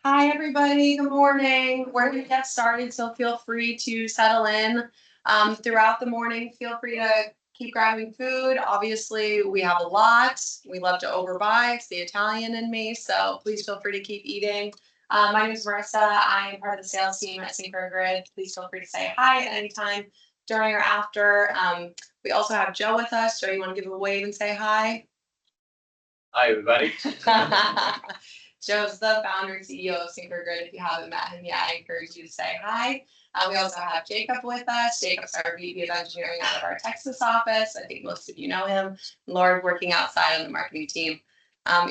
Hi, everybody. Good morning. We're going to get started, so feel free to settle in throughout the morning. Feel free to keep grabbing food. Obviously, we have a lot. We love to overbuy. It's the Italian in me, so please feel free to keep eating. My name is Marissa. I am part of the sales team at SynchroGrid. Please feel free to say hi at any time during or after. We also have Joe with us. Joe, you want to give a wave and say hi? Hi, everybody. Joe's the founder and CEO of SynchroGrid. If you haven't met him yet, I encourage you to say hi. We also have Jacob with us. Jacob's our VP of Engineering out of our Texas office. I think most of you know him. Lord working outside on the marketing team.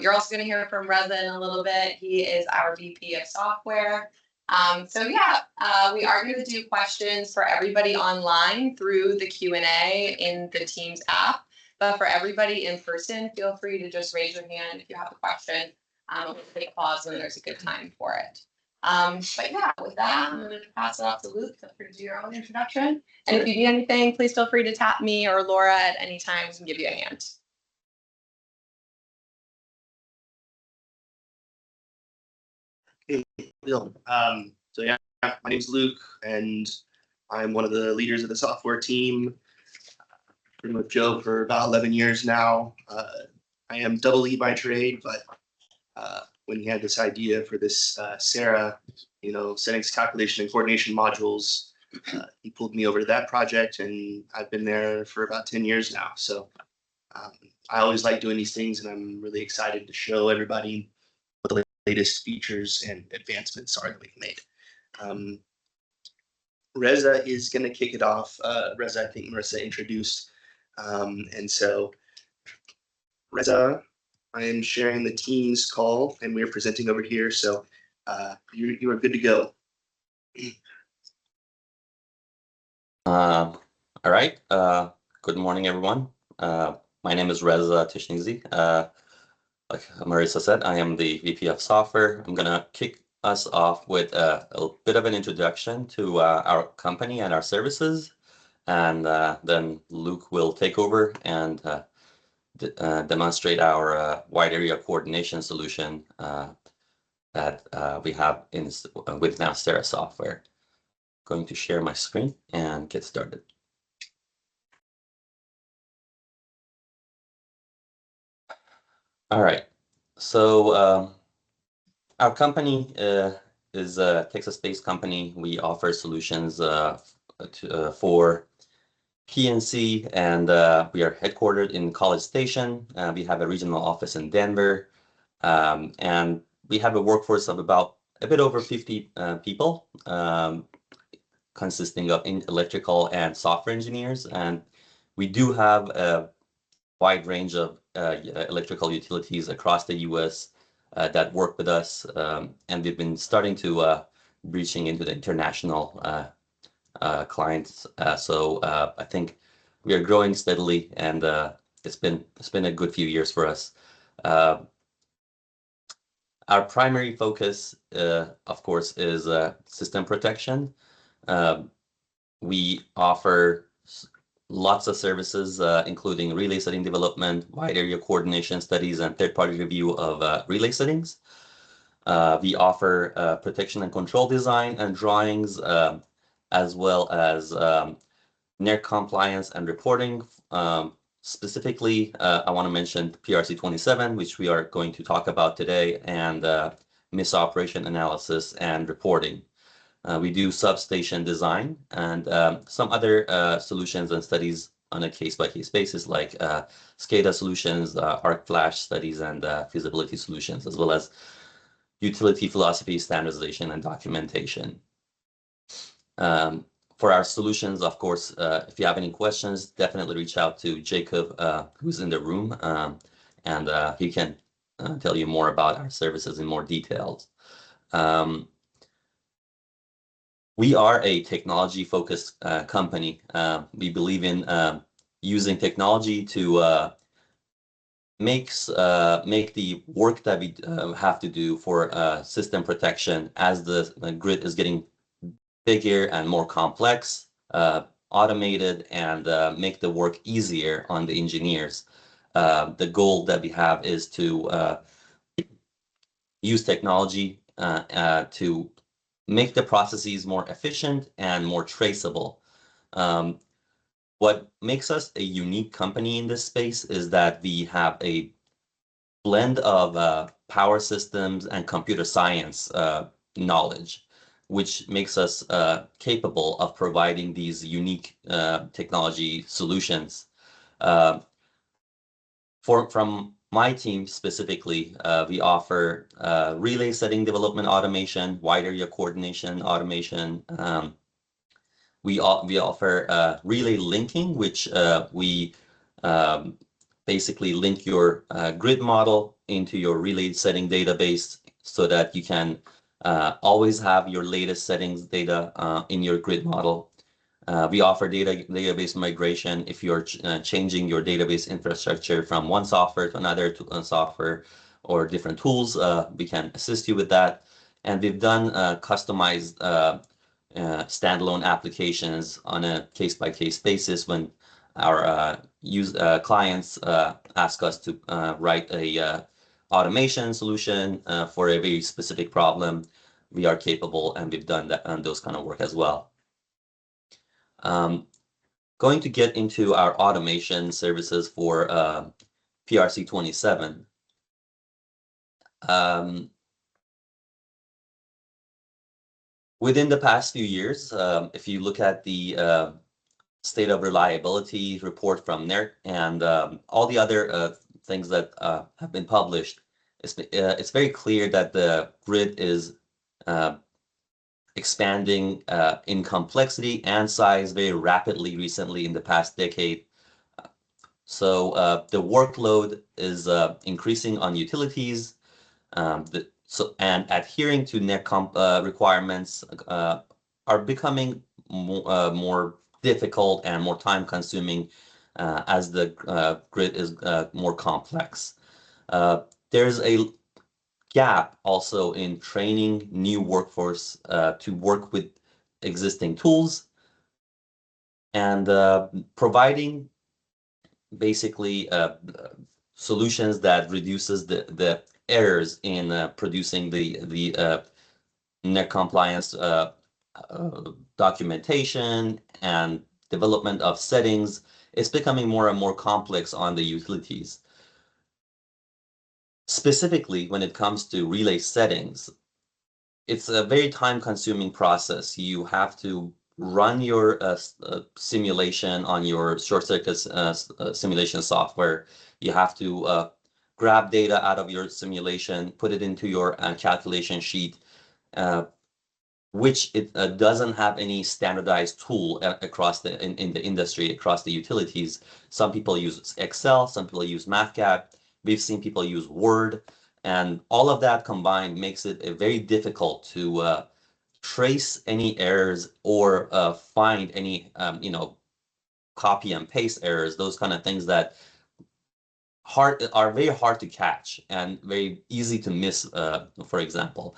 You're also going to hear from Reza in a little bit. He is our VP of Software. We are going to do questions for everybody online through the Q&A in the Teams app. But for everybody in person, feel free to just raise your hand if you have a question. We'll take pause when there's a good time for it. With that, I'm going to pass it off to Luke. Feel free to do your own introduction. And if you need anything, please feel free to tap me or Laura at any time. We can give you a hand. Okay, Bill. My name's Luke, and I'm one of the leaders of the software team. Been with Joe for about 11 years now. I am double E by trade, but when he had this idea for this SARA, settings calculation and coordination modules, he pulled me over to that project, and I've been there for about 10 years now. So I always like doing these things, and I'm really excited to show everybody what the latest features and advancements are that we've made. Reza is going to kick it off. Reza, I think Marissa introduced. And so, Reza, I am sharing the Teams call, and we're presenting over here. So you are good to go. All right. Good morning, everyone. My name is Reza Tishnizi. Like Marissa said, I am the VP of Software. I'm going to kick us off with a bit of an introduction to our company and our services. And then Luke will take over and demonstrate our wide area coordination solution that we have with now SARA software. Going to share my screen and get started. All right. So our company is a Texas-based company. We offer solutions for PNC, and we are headquartered in College Station. We have a regional office in Denver, and we have a workforce of about a bit over 50 people, consisting of electrical and software engineers. And we do have a wide range of electrical utilities across the U.S. That work with us, and we've been starting to reaching into the international clients. So I think we are growing steadily, and it's been a good few years for us. Our primary focus, of course, is system protection. We offer lots of services, including relay setting development, wide area coordination studies, and third-party review of relay settings. We offer protection and control design and drawings, as well as NERC compliance and reporting. Specifically, I want to mention PRC-027, which we are going to talk about today, and misoperation analysis and reporting. We do substation design and some other solutions and studies on a case-by-case basis, like SCADA solutions, arc flash studies, and feasibility solutions, as well as utility philosophy, standardization, and documentation. For our solutions, of course, if you have any questions, definitely reach out to Jacob, who's in the room, and he can tell you more about our services in more details. We are a technology-focused company. We believe in using technology to make the work that we have to do for system protection as the grid is getting bigger and more complex, automated, and make the work easier on the engineers. The goal that we have is to use technology to make the processes more efficient and more traceable. What makes us a unique company in this space is that we have a blend of power systems and computer science knowledge, which makes us capable of providing these unique technology solutions. From my team specifically, we offer relay setting development automation, wide area coordination automation. We offer relay linking, which we basically link your grid model into your relay setting database so that you can always have your latest settings data in your grid model. We offer database migration if you're changing your database infrastructure from one software to another software or different tools. We can assist you with that. And we've done customized standalone applications on a case-by-case basis when our clients ask us to write a automation solution for a very specific problem. We are capable, and we've done that those kind of work as well. Going to get into our automation services for PRC-027. Within the past few years, if you look at the state of reliability report from NERC and all the other things that have been published, it's very clear that the grid is expanding in complexity and size very rapidly recently in the past decade. So the workload is increasing on utilities, and adhering to NERC requirements are becoming more difficult and more time consuming as the grid is more complex. There's a gap also in training new workforce to work with existing tools and providing basically solutions that reduces the errors in producing the NERC compliance documentation and development of settings. It's becoming more and more complex on the utilities. Specifically, when it comes to relay settings, it's a very time-consuming process. You have to run your simulation on your short-circuit simulation software. You have to grab data out of your simulation, put it into your calculation sheet, which it doesn't have any standardized tool across in the industry, across the utilities. Some people use Excel, some people use MathCAD. We've seen people use Word, and all of that combined makes it very difficult to trace any errors or find any, copy and paste errors, those kind of things that are very hard to catch and very easy to miss, for example.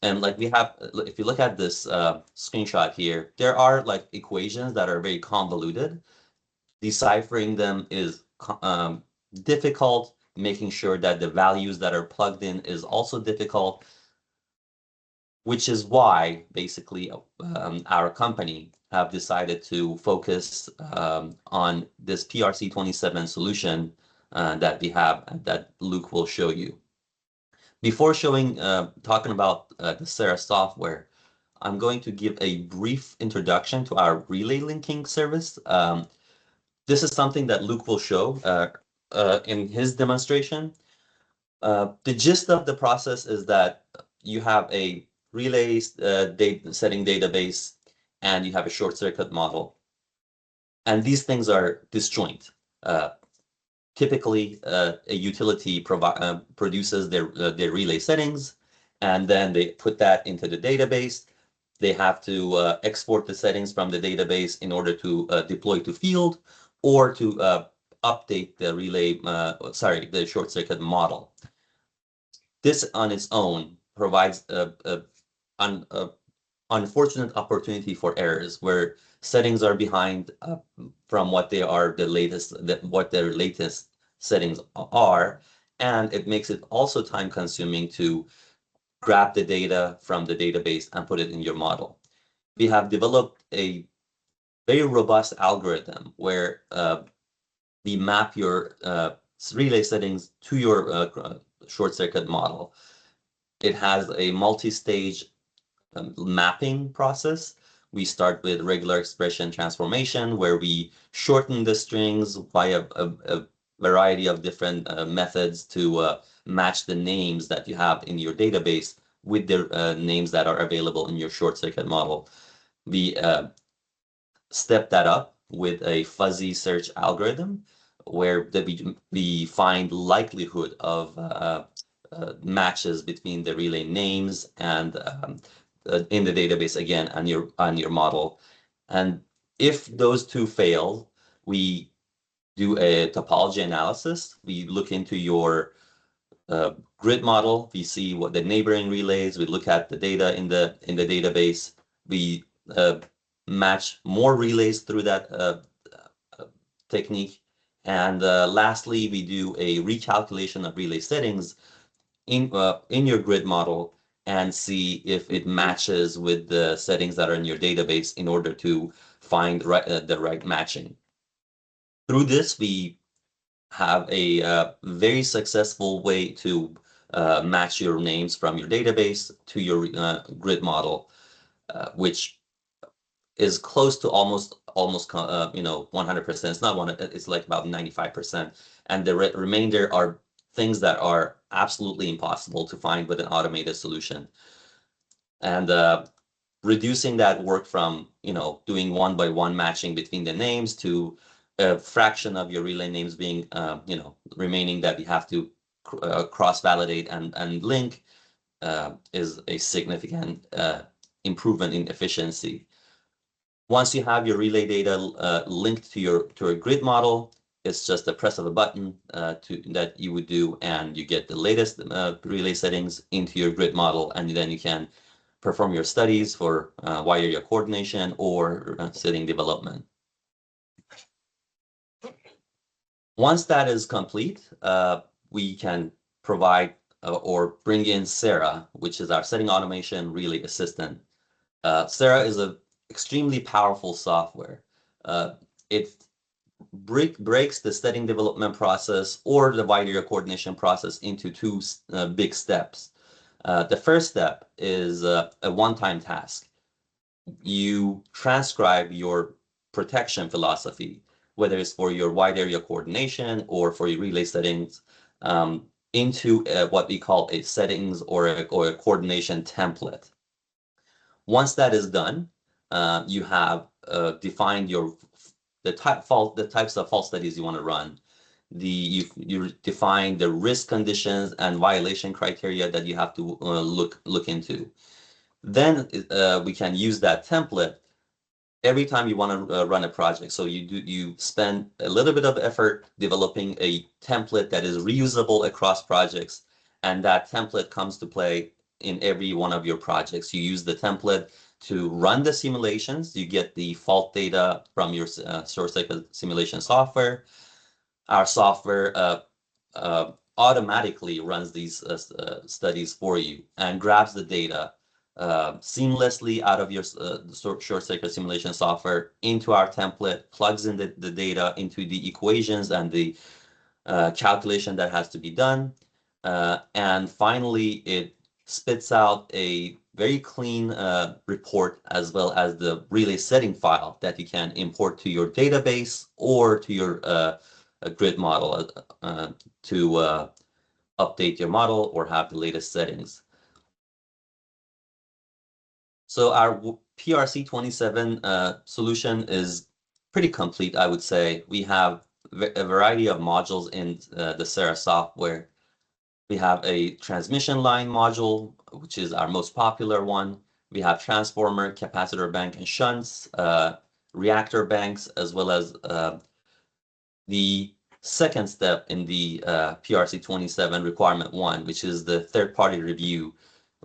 And like we have, if you look at this screenshot here, there are like equations that are very convoluted. Deciphering them is difficult. Making sure that the values that are plugged in is also difficult, which is why basically our company have decided to focus on this PRC-027 solution that we have that Luke will show you. Before talking about the SARA software, I'm going to give a brief introduction to our relay linking service. This is something that Luke will show in his demonstration. The gist of the process is that you have a relay setting database and you have a short circuit model. And these things are disjoint. Typically, a utility produces their relay settings, and then they put that into the database. They have to export the settings from the database in order to deploy to field or to update the the short circuit model. This on its own provides an unfortunate opportunity for errors where settings are behind from what they are what their latest settings are, and it makes it also time consuming to grab the data from the database and put it in your model. We have developed a very robust algorithm where we map your relay settings to your short circuit model. It has a multi-stage mapping process. We start with regular expression transformation, where we shorten the strings via a variety of different methods to match the names that you have in your database with the names that are available in your short circuit model. We step that up with a fuzzy search algorithm where we find likelihood of matches between the relay names and in the database again on your model. And if those two fail, we do a topology analysis. We look into your grid model. We see what the neighboring relays. We look at the data in the database. We match more relays through that technique. And lastly, we do a recalculation of relay settings in your grid model and see if it matches with the settings that are in your database in order to find the right matching. Through this, we have a very successful way to match your names from your database to your grid model, which is close to almost 100%. It's not one. It's like about 95%, and the remainder are things that are absolutely impossible to find with an automated solution. And reducing that work from doing one-by-one matching between the names to a fraction of your relay names being remaining that we have to cross-validate and link is a significant improvement in efficiency. Once you have your relay data linked to a grid model, it's just a press of a button that you would do, and you get the latest relay settings into your grid model, and then you can perform your studies for wire area coordination or setting development. Once that is complete, we can provide or bring in SARA, which is our setting automation relay assistant. SARA is an extremely powerful software. It breaks the setting development process or the wire area coordination process into two big steps. The first step is a one-time task. You transcribe your protection philosophy, whether it's for your wide area coordination or for your relay settings, into what we call a settings or a coordination template. Once that is done, you have defined the types of fault studies you want to run. You define the risk conditions and violation criteria that you have to look into. Then we can use that template every time you want to run a project. So you spend a little bit of effort developing a template that is reusable across projects, and that template comes to play in every one of your projects. You use the template to run the simulations. You get the fault data from your short circuit simulation software. Our software automatically runs these studies for you and grabs the data seamlessly out of your short circuit simulation software into our template, plugs in the data into the equations and the calculation that has to be done. And finally, it spits out a very clean report as well as the relay setting file that you can import to your database or to your grid model to update your model or have the latest settings. So our PRC-027 solution is pretty complete, I would say. We have a variety of modules in the SARA software. We have a transmission line module, which is our most popular one. We have transformer, capacitor bank, and shunts, reactor banks, as well as the second step in the PRC-027 requirement 1, which is the third-party review.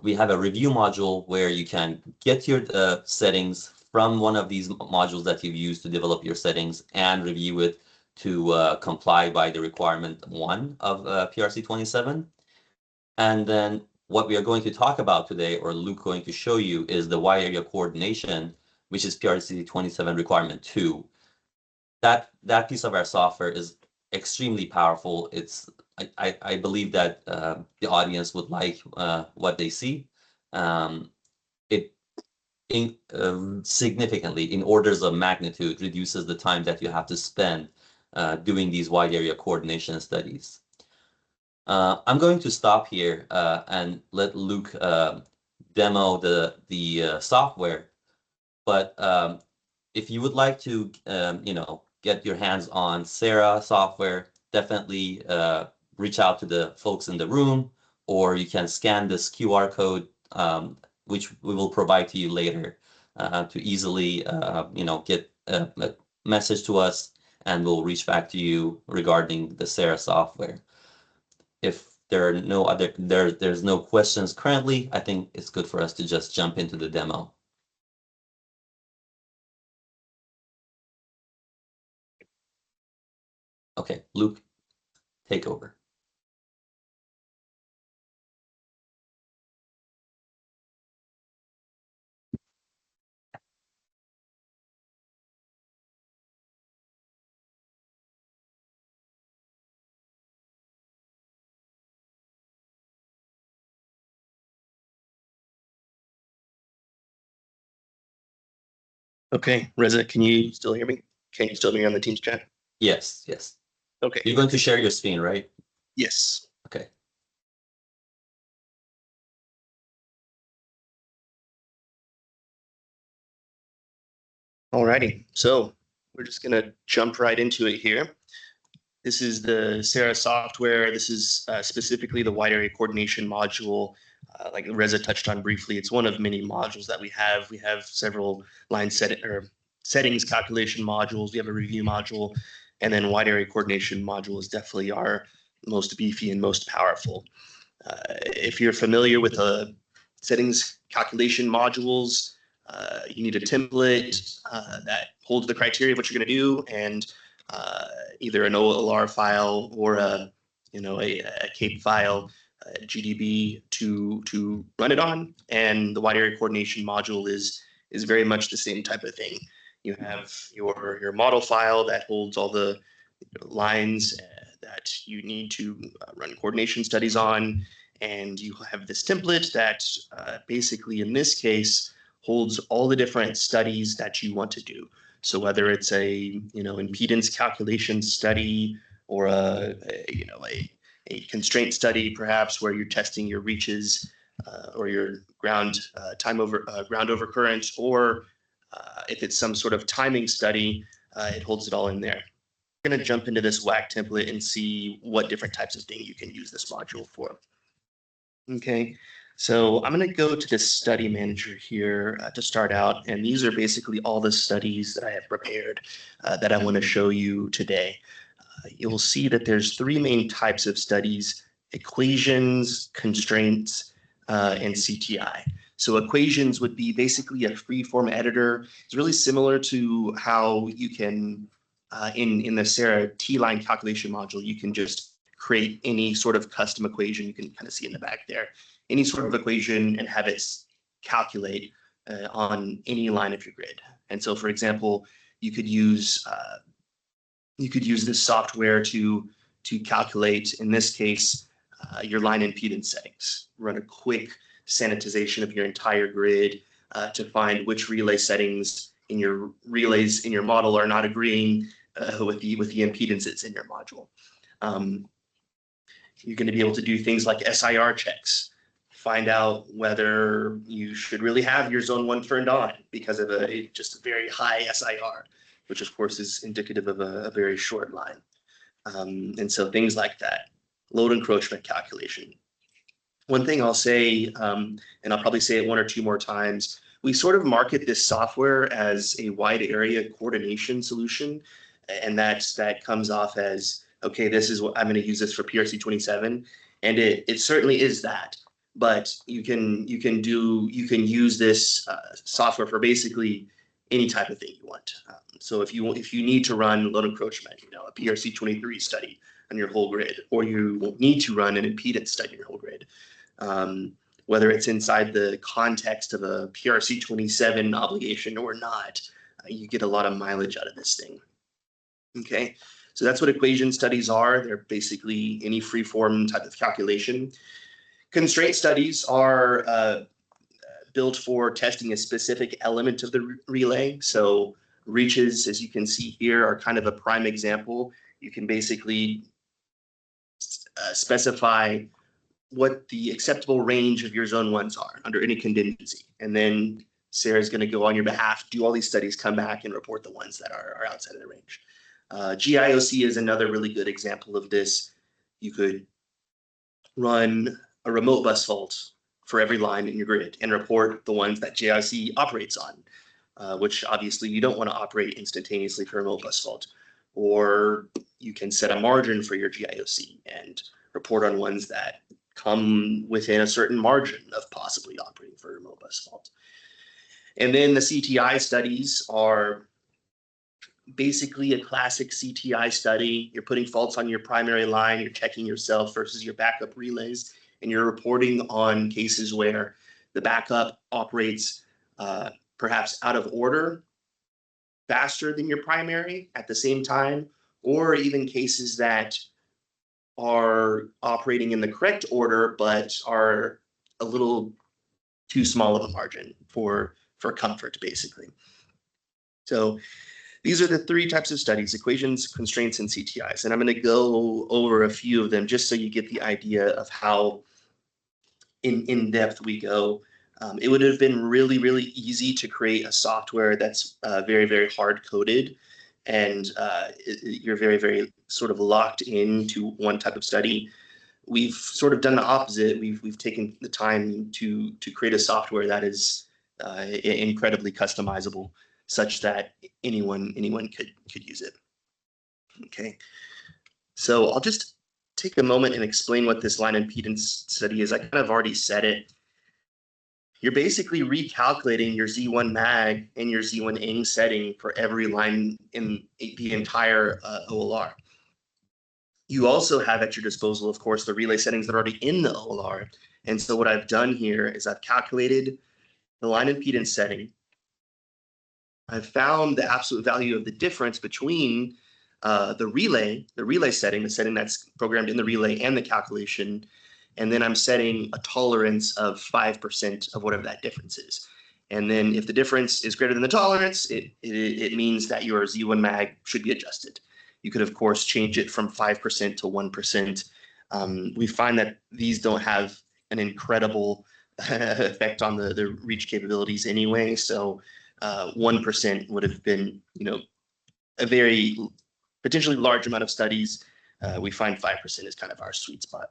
We have a review module where you can get your settings from one of these modules that you've used to develop your settings and review it to comply by the requirement 1 of PRC-027. And then what we are going to talk about today, or Luke going to show you, is the wide area coordination, which is PRC-027 requirement 2. That piece of our software is extremely powerful. I believe that the audience would like what they see. It significantly, in orders of magnitude, reduces the time that you have to spend doing these wide area coordination studies. I'm going to stop here and let Luke demo the software. But if you would like to, get your hands on SARA software, definitely reach out to the folks in the room, or you can scan this QR code, which we will provide to you later, to easily, get a message to us, and we'll reach back to you regarding the SARA software. If there are there's no questions currently, I think it's good for us to just jump into the demo. Okay, Luke, take over. Okay, Reza, can you still hear me? Can you still hear me on the Teams chat? Yes, yes. Okay. You're going to share your screen, right? Yes. Okay. Alrighty, so we're just gonna jump right into it here. This is the SARA software. This is specifically the wide area coordination module. Like Reza touched on briefly, it's one of many modules that we have. We have several settings calculation modules. We have a review module, and then wide area coordination module is definitely our most beefy and most powerful. If you're familiar with the settings calculation modules, you need a template that holds the criteria of what you're going to do, and either an OLR file or a CAPE file, GDB to run it on. And the wide area coordination module is very much the same type of thing. You have your model file that holds all the lines that you need to run coordination studies on, and you have this template that basically in this case holds all the different studies that you want to do. So whether it's a impedance calculation study, or a constraint study, perhaps where you're testing your reaches or your ground over current, or if it's some sort of timing study, it holds it all in there. We're going to jump into this WAC template and see what different types of thing you can use this module for. Okay. So I'm going to go to this study manager here to start out, and these are basically all the studies that I have prepared that I want to show you today. You'll see that there's three main types of studies: equations, constraints, and CTI. So equations would be basically a free-form editor. It's really similar to how you can, in the SARA T-line calculation module, you can just create any sort of custom equation. You can kind of see in the back there, any sort of equation, and have it calculate on any line of your grid. And so, for example, you could use this software to calculate, in this case, your line impedance settings. Run a quick sanitization of your entire grid to find which relay settings in your relays in your model are not agreeing with the impedances in your module. You're going to be able to do things like SIR checks, find out whether you should really have your zone 1 turned on because of just a very high SIR, which of course is indicative of a very short line. And so things like that. Load encroachment calculation. One thing I'll say, and I'll probably say it one or two more times, we sort of market this software as a wide area coordination solution, and that comes off as, okay, this is what I'm going to use this for PRC-027, and it certainly is that. But you can use this software for basically any type of thing you want. So if you need to run load encroachment, a PRC-23 study on your whole grid, or you need to run an impedance study on your whole grid, whether it's inside the context of a PRC-027 obligation or not, you get a lot of mileage out of this thing. Okay, so that's what equation studies are. They're basically any free-form type of calculation. Constraint studies are built for testing a specific element of the relay. So reaches, as you can see here, are kind of a prime example. You can basically specify what the acceptable range of your zone ones are under any contingency. And then Sarah's going to go on your behalf, do all these studies, come back and report the ones that are outside of the range. GIOC is another really good example of this. You could run a remote bus fault for every line in your grid and report the ones that GIOC operates on, which obviously you don't want to operate instantaneously for a remote bus fault. Or you can set a margin for your GIOC and report on ones that come within a certain margin of possibly operating for a remote bus fault. And then the CTI studies are basically a classic CTI study. You're putting faults on your primary line, you're checking yourself versus your backup relays, and you're reporting on cases where the backup operates perhaps out of order, faster than your primary at the same time, or even cases that are operating in the correct order but are a little too small of a margin for comfort, basically. So these are the three types of studies: equations, constraints, and CTIs. And I'm going to go over a few of them just so you get the idea of how in depth we go. It would have been really, really easy to create a software that's very, very hard coded, and you're very, very sort of locked into one type of study. We've sort of done the opposite. We've taken the time to create a software that is incredibly customizable, such that anyone could use it. Okay, so I'll just take a moment and explain what this line impedance study is. I kind of already said it. You're basically recalculating your Z1 mag and your Z1 ing setting for every line in the entire OLR. You also have at your disposal, of course, the relay settings that are already in the OLR. And so what I've done here is I've calculated the line impedance setting. I've found the absolute value of the difference between the relay setting, the setting that's programmed in the relay, and the calculation. And then I'm setting a tolerance of 5% of whatever that difference is. And then if the difference is greater than the tolerance, it means that your Z1 mag should be adjusted. You could, of course, change it from 5% to 1%. We find that these don't have an incredible effect on the reach capabilities anyway. So 1% would have been, a very potentially large amount of studies. We find 5% is kind of our sweet spot.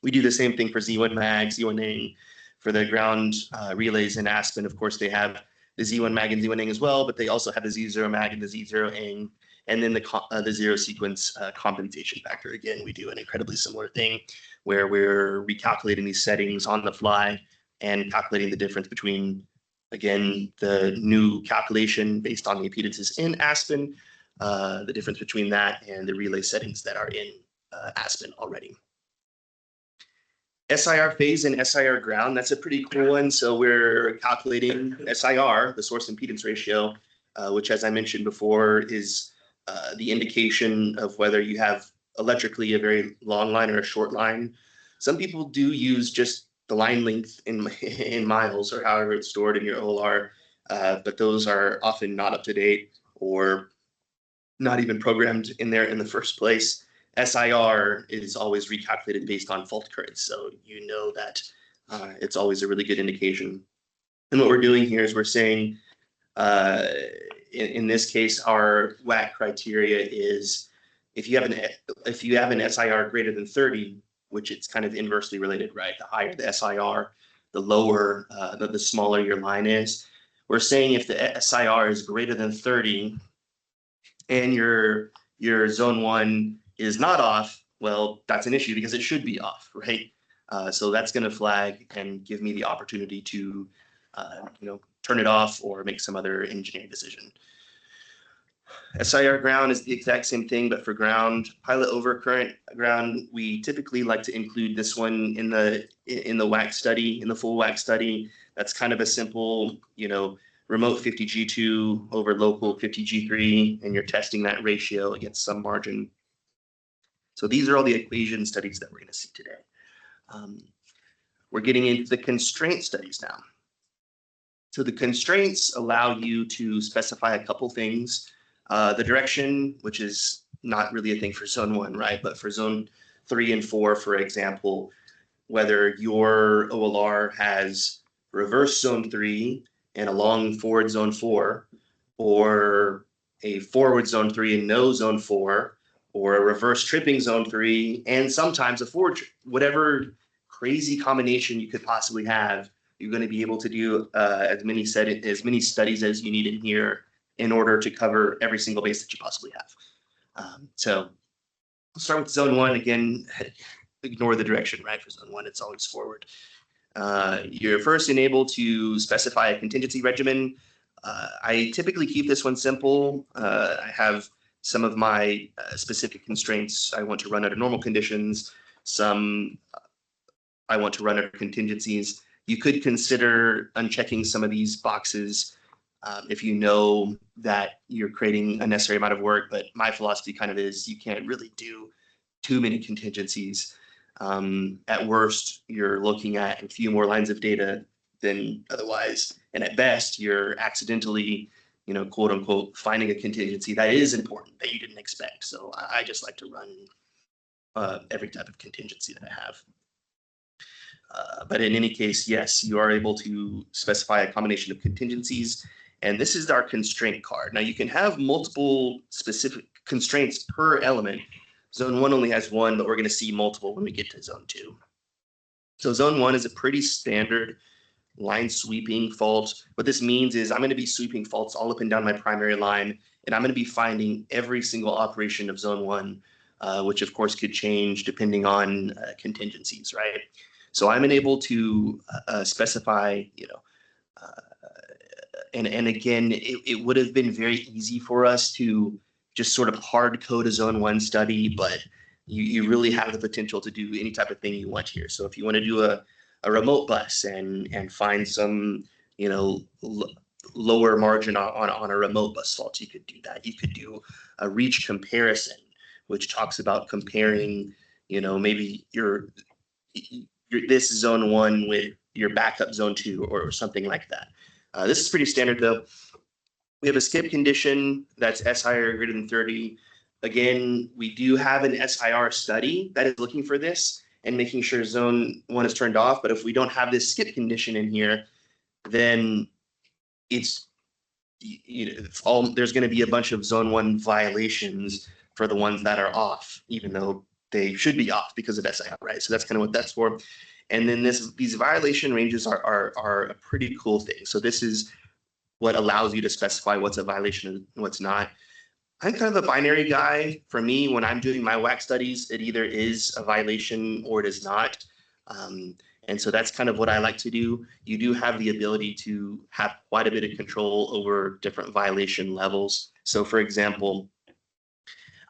We do the same thing for Z1 mag, Z1 ing. For the ground relays in ASPEN, of course, they have the Z1 mag and Z1 ing as well, but they also have the Z0 mag and the Z0 ing, and then the zero sequence compensation factor. Again, we do an incredibly similar thing where we're recalculating these settings on the fly and calculating the difference between, again, the new calculation based on the impedances in ASPEN, the difference between that and the relay settings that are in ASPEN already. SIR phase and SIR ground, that's a pretty cool one. So we're calculating SIR, the source impedance ratio, which, as I mentioned before, is the indication of whether you have electrically a very long line or a short line. Some people do use just the line length in miles or however it's stored in your OLR, but those are often not up to date or not even programmed in there in the first place. SIR is always recalculated based on fault currents, so you know that it's always a really good indication. And what we're doing here is we're saying, in this case, our WAC criteria is if you have an SIR greater than 30, which it's kind of inversely related, right? The higher the SIR, the lower, the smaller your line is. We're saying if the SIR is greater than 30 and your zone 1 is not off, well, that's an issue because it should be off, right? So that's going to flag and give me the opportunity to, turn it off or make some other engineering decision. SIR ground is the exact same thing, but for ground. Pilot over current ground, we typically like to include this one in the WAC study, in the full WAC study. That's kind of a simple, remote 50G2 over local 50G3, and you're testing that ratio against some margin. So these are all the equation studies that we're going to see today. We're getting into the constraint studies now. So the constraints allow you to specify a couple things. The direction, which is not really a thing for zone 1, right? But for zone 3 and 4, for example, whether your OLR has reverse zone 3 and a long forward zone 4, or a forward zone 3 and no zone 4, or a reverse tripping zone 3, and sometimes a forward, whatever crazy combination you could possibly have, you're going to be able to do as many studies as you need in here in order to cover every single base that you possibly have. So we'll start with zone 1. Again, ignore the direction, right? For zone 1, it's always forward. You're first enabled to specify a contingency regimen. I typically keep this one simple. I have some of my specific constraints I want to run under normal conditions. Some I want to run under contingencies. You could consider unchecking some of these boxes if you know that you're creating a necessary amount of work, but my philosophy kind of is you can't really do too many contingencies. At worst, you're looking at a few more lines of data than otherwise, and at best, you're accidentally, quote unquote, finding a contingency that is important that you didn't expect. So I just like to run every type of contingency that I have. But in any case, yes, you are able to specify a combination of contingencies. And this is our constraint card. Now you can have multiple specific constraints per element. Zone 1 only has one, but we're going to see multiple when we get to zone 2. So zone 1 is a pretty standard line sweeping fault. What this means is I'm going to be sweeping faults all up and down my primary line, and I'm going to be finding every single operation of zone 1, which of course could change depending on contingencies, right? So I'm able to specify, and again, it would have been very easy for us to just sort of hard code a zone 1 study, but you really have the potential to do any type of thing you want here. So if you want to do a remote bus and find some, lower margin on a remote bus fault, you could do that. You could do a reach comparison, which talks about comparing, maybe this zone 1 with your backup zone 2 or something like that. This is pretty standard though. We have a skip condition that's SIR greater than 30. Again, we do have an SIR study that is looking for this and making sure zone 1 is turned off. But if we don't have this skip condition in here, then it's, there's going to be a bunch of zone 1 violations for the ones that are off, even though they should be off because of SIR, right? So that's kind of what that's for. And then these violation ranges are a pretty cool thing. So this is what allows you to specify what's a violation and what's not. I'm kind of a binary guy. For me, when I'm doing my WAC studies, it either is a violation or it is not. And so that's kind of what I like to do. You do have the ability to have quite a bit of control over different violation levels. So for example,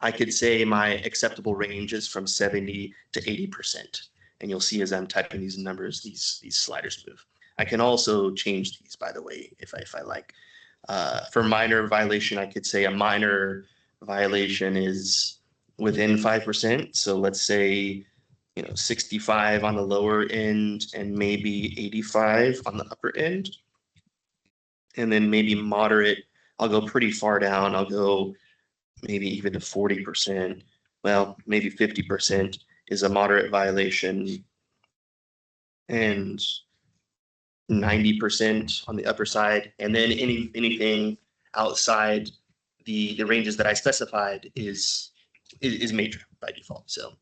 I could say my acceptable range is from 70 to 80%. And you'll see as I'm typing these numbers, these sliders move. I can also change these, by the way, if I like. For minor violation, I could say a minor violation is within 5%. So let's say, 65 on the lower end and maybe 85 on the upper end. And then maybe moderate, I'll go pretty far down. I'll go maybe even to 40%. Well, maybe 50% is a moderate violation. And 90% on the upper side, and then anything outside the ranges that I specified is major by default. So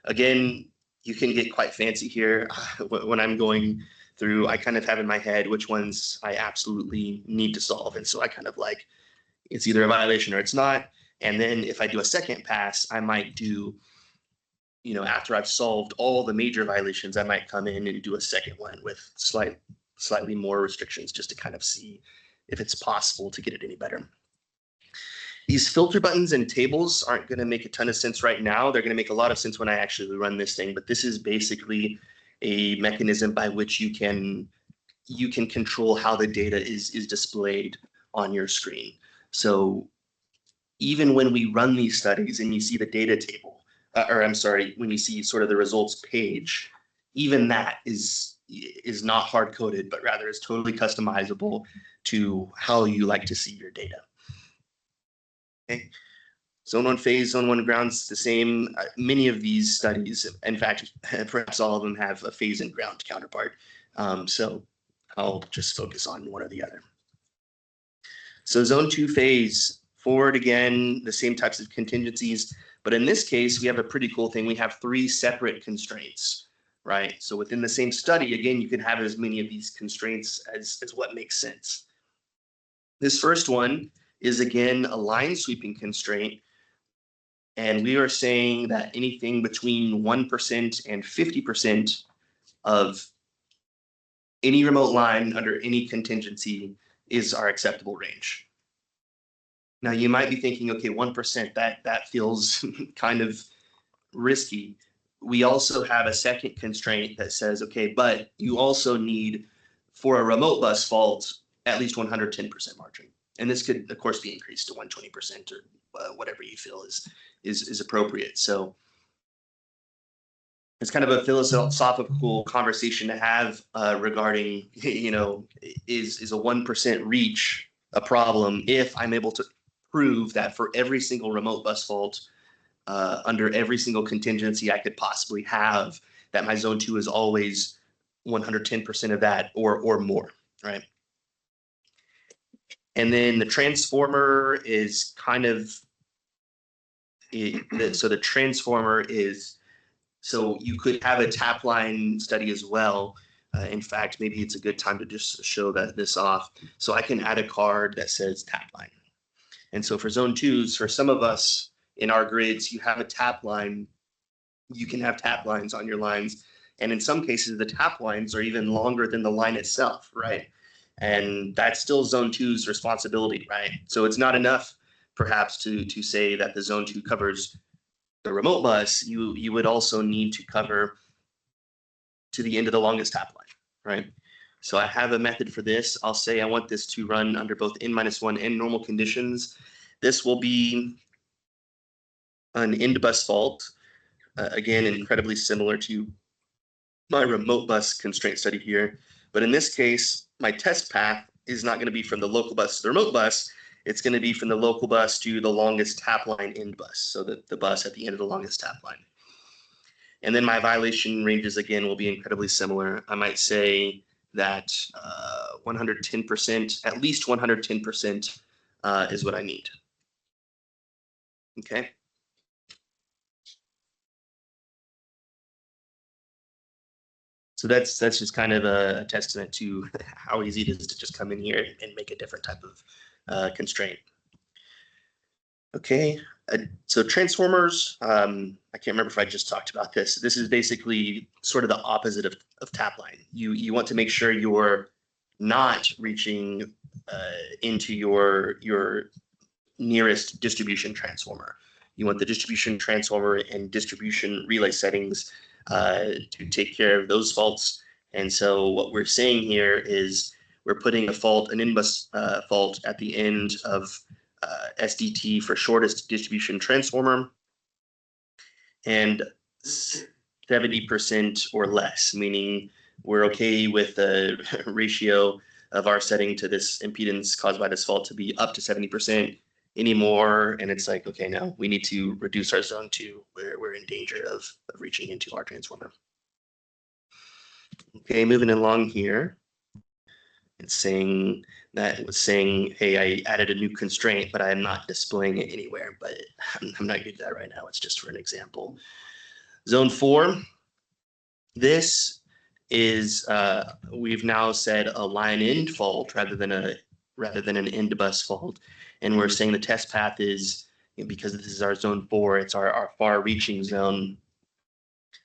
again, you can get quite fancy here. When I'm going through, I kind of have in my head which ones I absolutely need to solve, and so I kind of like it's either a violation or it's not. And then if I do a second pass, I might do, after I've solved all the major violations, I might come in and do a second one with slightly more restrictions just to kind of see if it's possible to get it any better. These filter buttons and tables aren't going to make a ton of sense right now. They're going to make a lot of sense when I actually run this thing, but this is basically a mechanism by which you can control how the data is displayed on your screen. So even when we run these studies and you see the data table, when you see sort of the results page, even that is not hard coded, but rather is totally customizable to how you like to see your data. Okay. Zone 1 phase, Zone 1 ground's the same. Many of these studies, in fact, perhaps all of them have a phase and ground counterpart. So I'll just focus on one or the other. So Zone 2 phase, forward again, the same types of contingencies. But in this case, we have a pretty cool thing. We have 3 separate constraints, right? So within the same study, again, you can have as many of these constraints as what makes sense. This first one is, again, a line sweeping constraint. And we are saying that anything between 1% and 50% of any remote line under any contingency is our acceptable range. Now, you might be thinking, okay, 1%, that feels kind of risky. We also have a second constraint that says, okay, but you also need, for a remote bus fault, at least 110% margin. And this could, of course, be increased to 120% or whatever you feel is appropriate. So it's kind of a philosophical conversation to have regarding, is a 1% reach a problem if I'm able to prove that for every single remote bus fault under every single contingency I could possibly have, that my zone 2 is always 110% of that or more, right? And then the transformer is kind of, so the transformer is, so you could have a tap line study as well. In fact, maybe it's a good time to just show this off. So I can add a card that says tap line. And so for zone 2s, for some of us in our grids, you have a tap line. You can have tap lines on your lines. And in some cases, the tap lines are even longer than the line itself, right? And that's still zone 2's responsibility, right? So it's not enough perhaps to say that the zone 2 covers the remote bus. You would also need to cover to the end of the longest tap line, right? So I have a method for this. I'll say I want this to run under both N-1 and normal conditions. This will be an end bus fault. Again, incredibly similar to my remote bus constraint study here. But in this case, my test path is not going to be from the local bus to the remote bus. It's going to be from the local bus to the longest tap line end bus. So the bus at the end of the longest tap line. And then my violation ranges, again, will be incredibly similar. I might say that 110%, at least 110% is what I need. Okay. So that's just kind of a testament to how easy it is to just come in here and make a different type of constraint. Okay, so transformers, I can't remember if I just talked about this. This is basically sort of the opposite of tap line. You want to make sure you're not reaching into your nearest distribution transformer. You want the distribution transformer and distribution relay settings to take care of those faults. And so what we're saying here is we're putting an in-bus fault at the end of SDT for shortest distribution transformer, and 70% or less, meaning we're okay with the ratio of our setting to this impedance caused by this fault to be up to 70% anymore. And it's like, okay, no, we need to reduce our zone 2 where we're in danger of reaching into our transformer. Okay, moving along here. It's saying that it was saying, hey, I added a new constraint, but I'm not displaying it anywhere. But I'm not going to do that right now. It's just for an example. Zone 4. This is we've now said a line end fault rather than an end bus fault, and we're saying the test path is, because this is our zone 4, it's our far-reaching zone,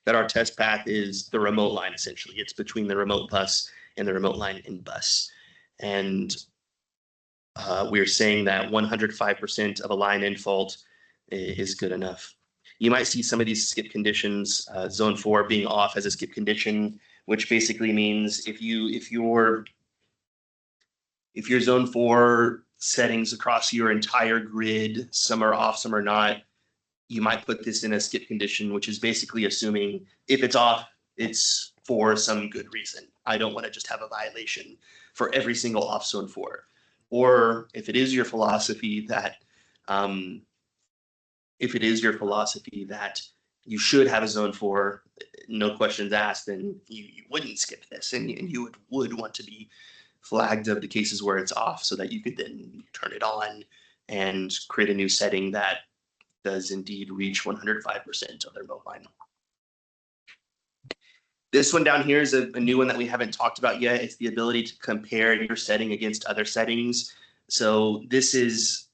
that our test path is the remote line. Essentially, it's between the remote bus and the remote line in bus. And we're saying that 105% of a line in fault is good enough. You might see some of these skip conditions, zone 4 being off as a skip condition, which basically means if your zone 4 settings across your entire grid, some are off, some are not, you might put this in a skip condition, which is basically assuming if it's off, it's for some good reason. I don't want to just have a violation for every single off zone 4. Or if it is your philosophy that you should have a zone 4, no questions asked, then you wouldn't skip this, and you would want to be flagged of the cases where it's off so that you could then turn it on and create a new setting that does indeed reach 105% of their remote line. This one down here is a new one that we haven't talked about yet. It's the ability to compare your setting against other settings. So this is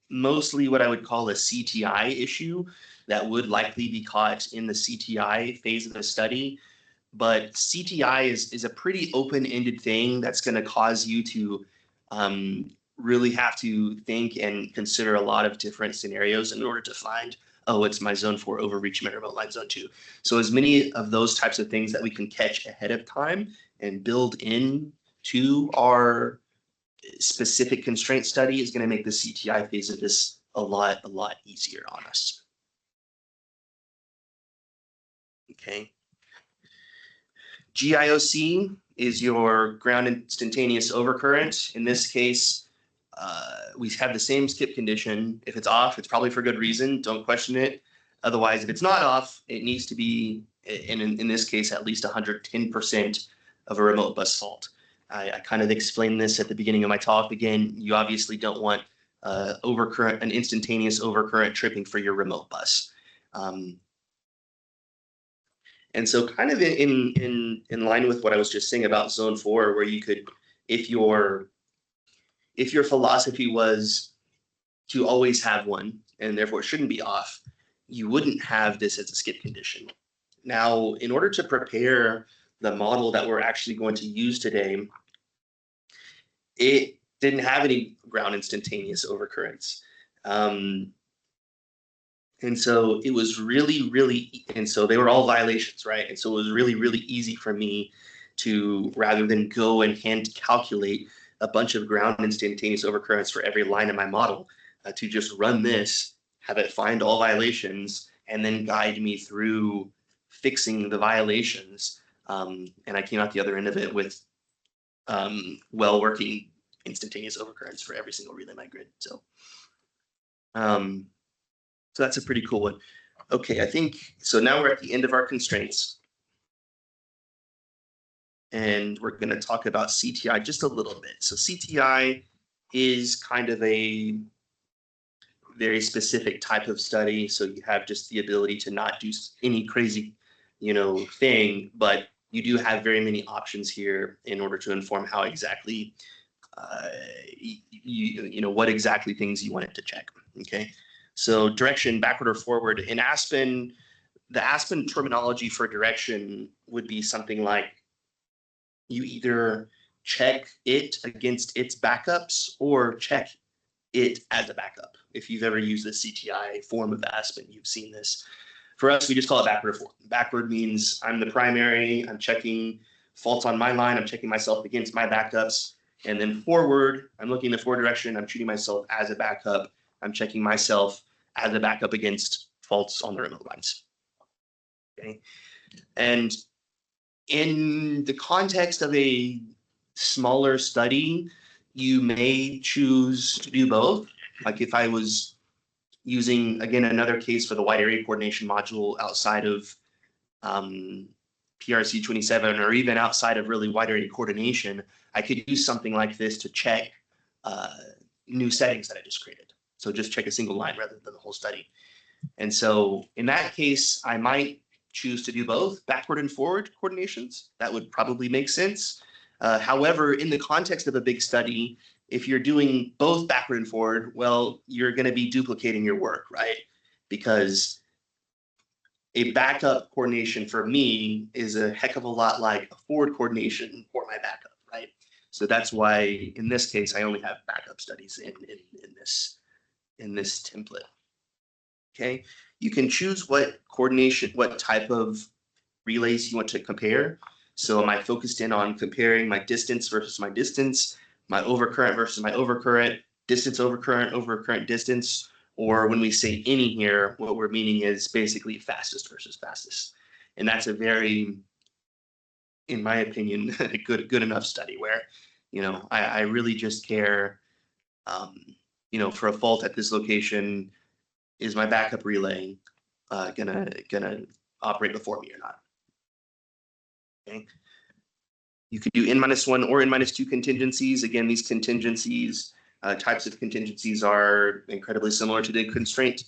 mostly what I would call a CTI issue that would likely be caught in the CTI phase of the study. But CTI is a pretty open-ended thing that's going to cause you to really have to think and consider a lot of different scenarios in order to find, oh, it's my zone 4 overreach, my remote line zone 2. So as many of those types of things that we can catch ahead of time and build in to our specific constraint study is going to make the CTI phase of this a lot easier on us. Okay. GIOC is your ground instantaneous overcurrent. In this case, we have the same skip condition. If it's off, it's probably for good reason. Don't question it. Otherwise, if it's not off, it needs to be, in this case, at least 110% of a remote bus fault. I kind of explained this at the beginning of my talk. Again, you obviously don't want overcurrent, an instantaneous overcurrent tripping for your remote bus. And so kind of in line with what I was just saying about zone 4, where you could, if your philosophy was to always have one and therefore it shouldn't be off, you wouldn't have this as a skip condition. Now, in order to prepare the model that we're actually going to use today, it didn't have any ground instantaneous overcurrents. And so it was really, and so they were all violations, right? And so it was really easy for me to, rather than go and hand calculate a bunch of ground instantaneous overcurrents for every line in my model, to just run this, have it find all violations, and then guide me through fixing the violations. And I came out the other end of it with well-working instantaneous overcurrents for every single relay in my grid. So that's a pretty cool one. Okay, I think, so now we're at the end of our constraints. And we're going to talk about CTI just a little bit. So CTI is kind of a very specific type of study. So you have just the ability to not do any crazy, thing, but you do have very many options here in order to inform how exactly, what exactly things you want it to check. Okay. So direction, backward or forward. In ASPEN, the ASPEN terminology for direction would be something like you either check it against its backups or check it as a backup. If you've ever used the CTI form of ASPEN, you've seen this. For us, we just call it backward or forward. Backward means I'm the primary, I'm checking faults on my line, I'm checking myself against my backups. And then forward, I'm looking in the forward direction, I'm treating myself as a backup, I'm checking myself as a backup against faults on the remote lines. Okay. And in the context of a smaller study, you may choose to do both. Like if I was using, again, another case for the wide area coordination module outside of PRC-027 or even outside of really wide area coordination, I could use something like this to check new settings that I just created. So just check a single line rather than the whole study. And so in that case, I might choose to do both backward and forward coordinations. That would probably make sense. However, in the context of a big study, if you're doing both backward and forward, well, you're going to be duplicating your work, right? Because a backup coordination for me is a heck of a lot like a forward coordination for my backup, right? So that's why in this case, I only have backup studies in this template. Okay, you can choose what type of relays you want to compare. So am I focused in on comparing my distance versus my distance, my overcurrent versus my overcurrent, distance overcurrent, overcurrent distance, or when we say any here, what we're meaning is basically fastest versus fastest. And that's a very, in my opinion, good enough study where, you know, I really just care, you know, for a fault at this location, is my backup relay gonna operate before me or not? Okay. You could do N-1 or N-2 contingencies. Again, these contingencies, types of contingencies are incredibly similar to the constraint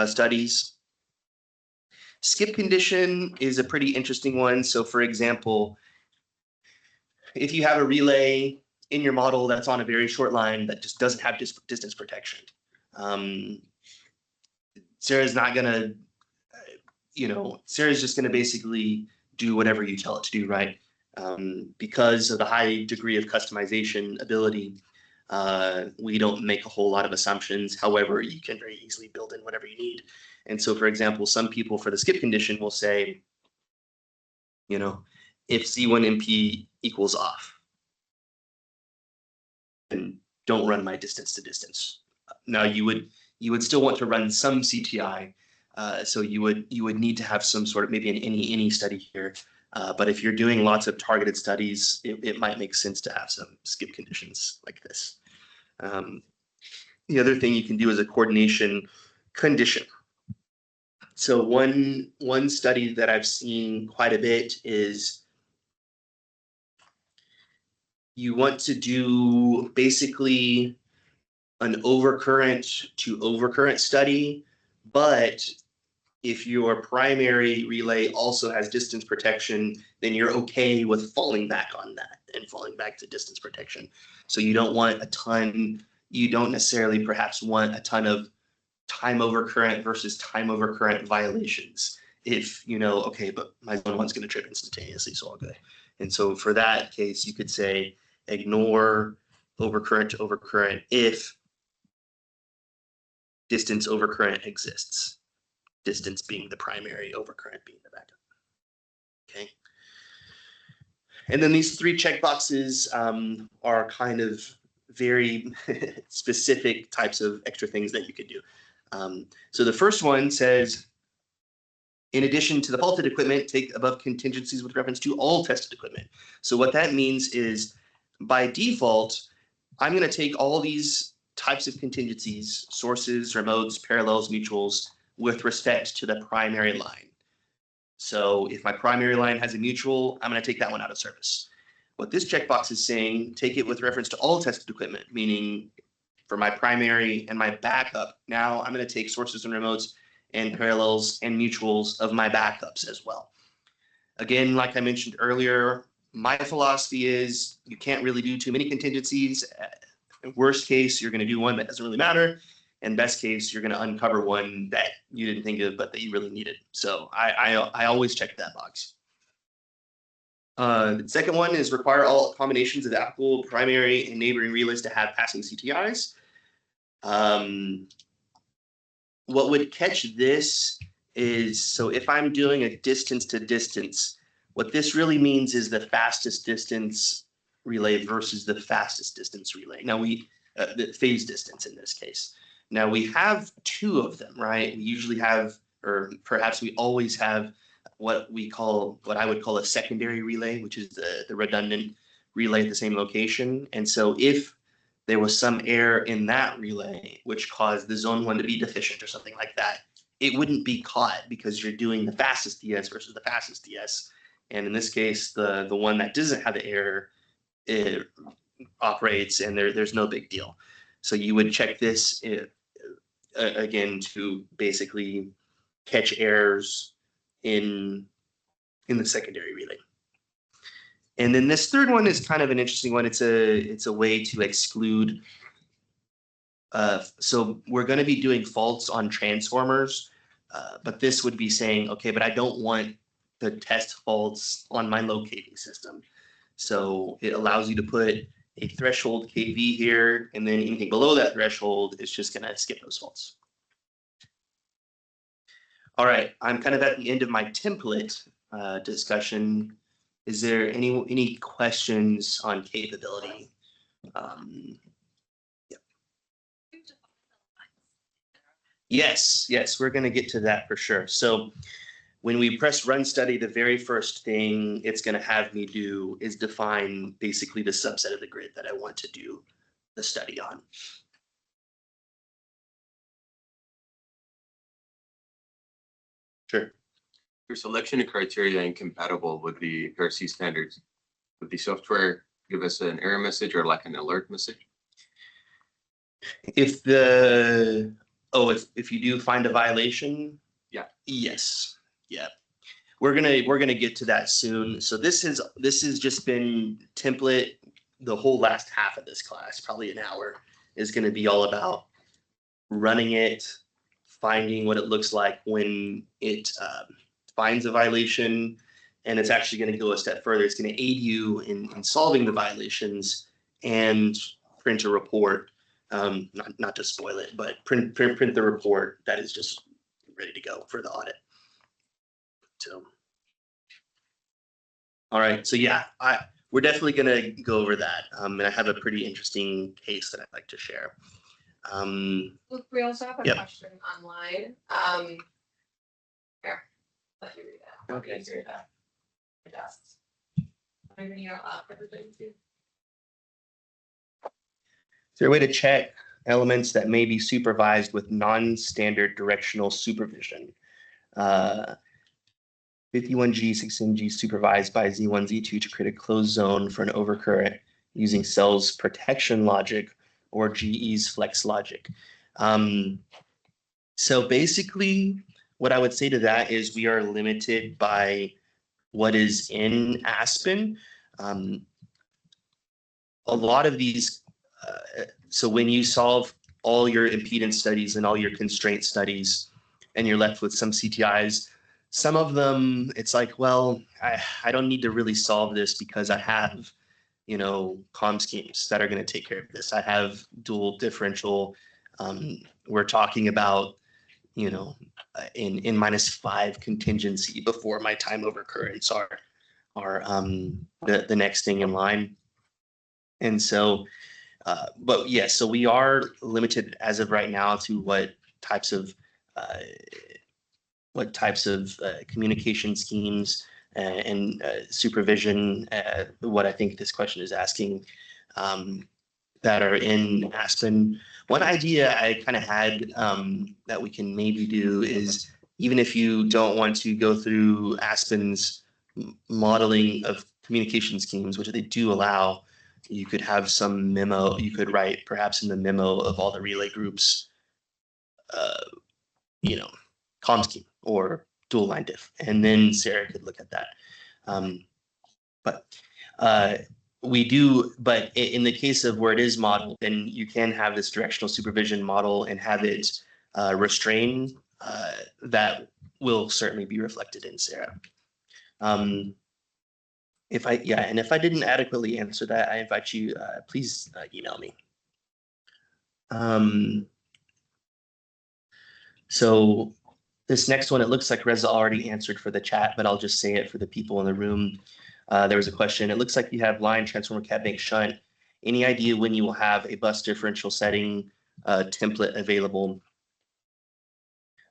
studies. Skip condition is a pretty interesting one. So for example, if you have a relay in your model that's on a very short line that just doesn't have distance protection, SARA's not gonna, you know, SARA's just gonna basically do whatever you tell it to do, right? Because of the high degree of customization ability, we don't make a whole lot of assumptions. However, you can very easily build in whatever you need. And so, for example, some people for the skip condition will say, you know, if Z1MP equals off, and don't run my distance to distance. Now you would still want to run some CTI, so you would need to have some sort of maybe an any study here. But if you're doing lots of targeted studies, it might make sense to have some skip conditions like this. The other thing you can do is a coordination condition. So one study that I've seen quite a bit is you want to do basically an overcurrent to overcurrent study, but if your primary relay also has distance protection, then you're okay with falling back on that and falling back to distance protection. So you don't want a ton, you don't necessarily perhaps want a ton of time overcurrent versus time overcurrent violations. If you know, okay, but my zone one's gonna trip instantaneously, so all good. And so for that case, you could say ignore overcurrent to overcurrent if distance overcurrent exists. Distance being the primary, overcurrent being the backup. Okay. And then these three checkboxes are kind of very specific types of extra things that you could do. So the first one says, in addition to the faulted equipment, take above contingencies with reference to all tested equipment. So what that means is, by default, I'm going to take all these types of contingencies, sources, remotes, parallels, mutuals, with respect to the primary line. So if my primary line has a mutual, I'm going to take that one out of service. What this checkbox is saying, take it with reference to all tested equipment, meaning for my primary and my backup, now I'm going to take sources and remotes and parallels and mutuals of my backups as well. Again, like I mentioned earlier, my philosophy is you can't really do too many contingencies. Worst case, you're going to do one that doesn't really matter. And best case, you're going to uncover one that you didn't think of, but that you really needed. So I always check that box. The second one is require all combinations of the applicable primary and neighboring relays to have passing CTIs. What would catch this is, so if I'm doing a distance to distance, what this really means is the fastest distance relay versus the fastest distance relay. Now the phase distance in this case. Now we have two of them, right? We usually have, or perhaps we always have what I would call a secondary relay, which is the redundant relay at the same location. And so if there was some error in that relay, which caused the zone one to be deficient or something like that, it wouldn't be caught because you're doing the fastest DS versus the fastest DS. And in this case, the one that doesn't have the error, it operates and there's no big deal. So you would check this again to basically catch errors in the secondary relay. And then this third one is kind of an interesting one. It's a way to exclude. So we're going to be doing faults on transformers, but this would be saying, okay, but I don't want the test faults on my locating system. So it allows you to put a threshold KV here, and then anything below that threshold is just gonna skip those faults. All right, I'm kind of at the end of my template discussion. Is there any questions on capability? Yeah. Yes, we're gonna get to that for sure. So when we press run study, the very first thing it's going to have me do is define basically the subset of the grid that I want to do the study on. Sure. Your selection criteria incompatible with the PRC standards. Would the software give us an error message or like an alert message? If you do find a violation, Yeah. Yes. Yeah. We're gonna get to that soon. So this has just been template. The whole last half of this class, probably an hour, is gonna be all about running it, finding what it looks like when it finds a violation, and it's actually gonna go a step further. It's gonna aid you in solving the violations and print a report. Not to spoil it, but print the report that is just ready to go for the audit. So, all right. So yeah, we're definitely gonna go over that. And I have a pretty interesting case that I'd like to share. Look, we also have a Yep. question online. Here, let me read it. Okay. Easier to adjust. I'm reading it out loud for everybody too. Is there a way to check elements that may be supervised with non-standard directional supervision? 51G, 16G supervised by Z1, Z2 to create a closed zone for an overcurrent using cells protection logic or GE's flex logic. So basically, what I would say to that is we are limited by what is in ASPEN. A lot of these, so when you solve all your impedance studies and all your constraint studies, and you're left with some CTIs, some of them, it's like, well, I don't need to really solve this because I have, comm schemes that are going to take care of this. I have dual differential. We're talking about, in -5 contingency before my time overcurrents are the next thing in line. And so, but yes, so we are limited as of right now to what types of communication schemes and supervision, what I think this question is asking, that are in ASPEN. One idea I kind of had that we can maybe do is, even if you don't want to go through ASPEN's modeling of communication schemes, which they do allow, you could have some memo, you could write perhaps in the memo of all the relay groups, comm scheme or dual line diff, and then SARA could look at that. We do, but in the case of where it is modeled, then you can have this directional supervision model and have it restrain. That will certainly be reflected in SARA. If I didn't adequately answer that, I invite you, please email me. So this next one, it looks like Reza already answered for the chat, but I'll just say it for the people in the room. There was a question. It looks like you have line transformer cab bank shunt. Any idea when you will have a bus differential setting template available?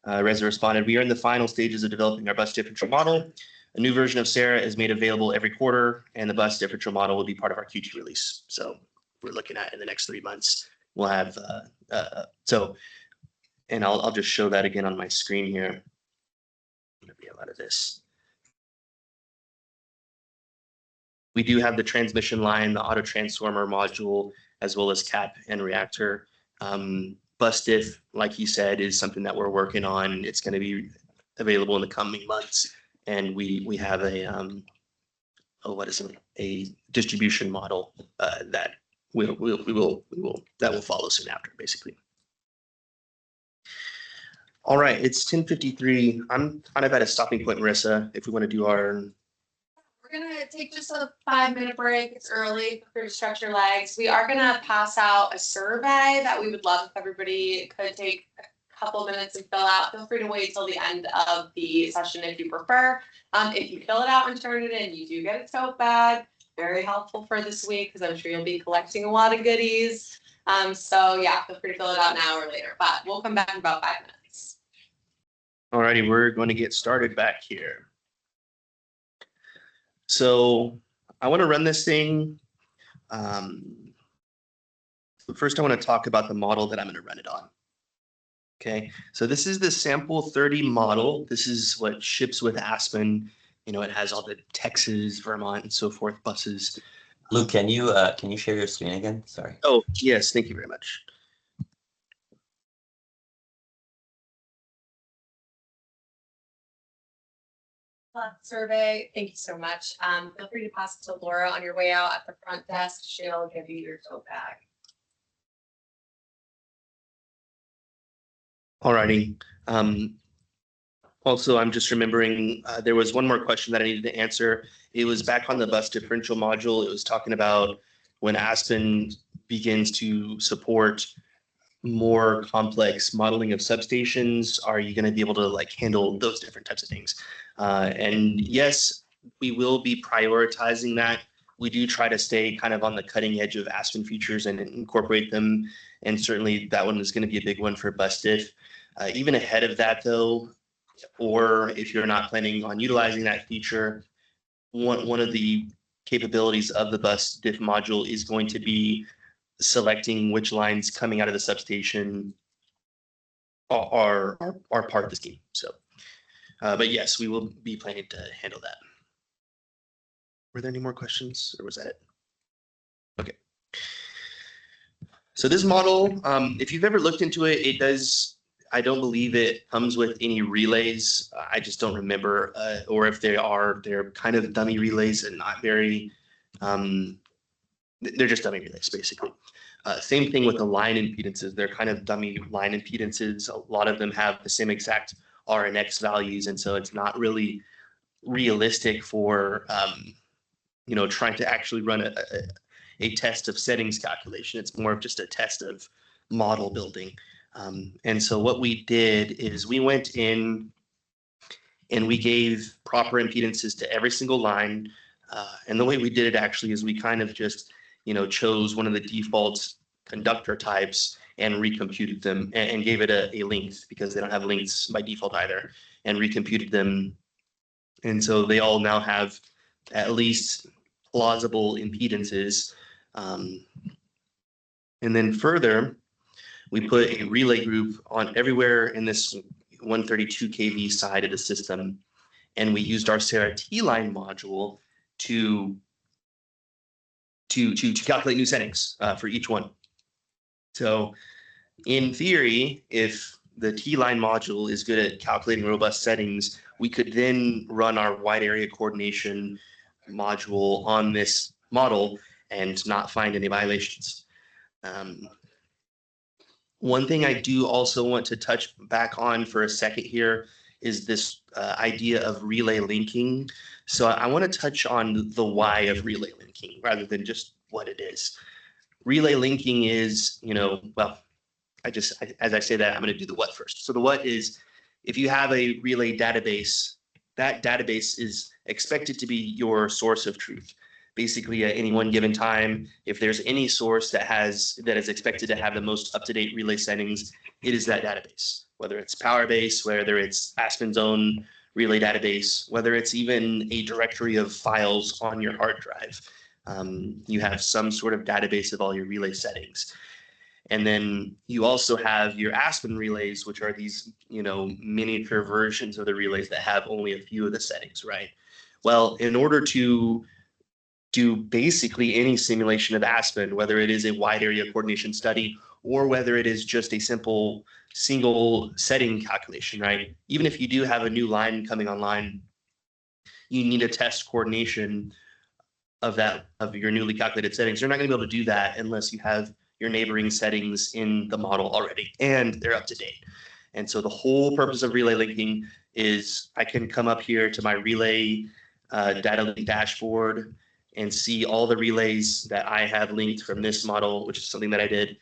Reza responded, we are in the final stages of developing our bus differential model. A new version of SARA is made available every quarter, and the bus differential model will be part of our Q2 release. So we're looking at in the next 3 months, we'll have, and I'll just show that again on my screen here. There'll be a lot of this. We do have the transmission line, the auto transformer module, as well as cap and reactor. Bus diff, like you said, is something that we're working on. It's going to be available in the coming months, and we have a distribution model that will follow soon after, basically. All right, it's 10:53. I'm kind of at a stopping point, Marissa. If we want to do our We're gonna take just a 5-minute break. It's early. Feel free to stretch your legs. We are gonna pass out a survey that we would love if everybody could take a couple minutes and fill out. Feel free to wait till the end of the session if you prefer. If you fill it out and turn it in, you do get a tote bag. Very helpful for this week because I'm sure you'll be collecting a lot of goodies. So yeah, feel free to fill it out now or later. But we'll come back in about 5 minutes. Alrighty, we're going to get started back here. So I want to run this thing. First, I want to talk about the model that I'm going to run it on. Okay, so this is the sample 30 model. This is what ships with Aspen. You know, it has all the Texas, Vermont, and so forth buses. Luke, can you share your screen again? Sorry. Oh, yes, thank you very much. Survey. Thank you so much. Feel free to pass it to Laura on your way out at the front desk. She'll give you your tote bag. Alrighty. Also, I'm just remembering there was one more question that I needed to answer. It was back on the bus differential module. It was talking about when Aspen begins to support more complex modeling of substations, are you going to be able to like handle those different types of things? And yes, we will be prioritizing that. We do try to stay kind of on the cutting edge of Aspen features and incorporate them. And certainly that one is going to be a big one for bus diff. Even ahead of that though, or if you're not planning on utilizing that feature, one of the capabilities of the bus diff module is going to be selecting which lines coming out of the substation are part of the scheme. So, but yes, we will be planning to handle that. Were there any more questions, or was that it? Okay. So this model, if you've ever looked into it, it does, I don't believe it comes with any relays. I just don't remember, or if they are, they're kind of dummy relays and not very, they're just dummy relays, basically. Same thing with the line impedances. They're kind of dummy line impedances. A lot of them have the same exact R and X values, and so it's not really realistic for, you know, trying to actually run a test of settings calculation. It's more of just a test of model building. And so what we did is we went in and we gave proper impedances to every single line. And the way we did it actually is we kind of just, you know, chose one of the default conductor types and recomputed them and gave it a length because they don't have lengths by default either, and recomputed them. And so they all now have at least plausible impedances. And then further, we put a relay group on everywhere in this 132 kV side of the system. And we used our SARA T-line module to calculate new settings for each one. So in theory, if the T-line module is good at calculating robust settings, we could then run our wide area coordination module on this model and not find any violations. One thing I do also want to touch back on for a second here is this idea of relay linking. So I want to touch on the why of relay linking rather than just what it is. Relay linking is, you know, well, as I say that, I'm going to do the what first. So the what is, if you have a relay database, that database is expected to be your source of truth. Basically, at any one given time, if there's any source that is expected to have the most up-to-date relay settings, it is that database. Whether it's PowerBase, whether it's Aspen's own relay database, whether it's even a directory of files on your hard drive, you have some sort of database of all your relay settings. And then you also have your Aspen relays, which are these, you know, miniature versions of the relays that have only a few of the settings, right? Well, in order to do basically any simulation of Aspen, whether it is a wide area coordination study or whether it is just a simple single setting calculation, right? Even if you do have a new line coming online, you need to test coordination of your newly calculated settings. You're not going to be able to do that unless you have your neighboring settings in the model already and they're up to date. And so the whole purpose of relay linking is I can come up here to my relay data link dashboard and see all the relays that I have linked from this model, which is something that I did,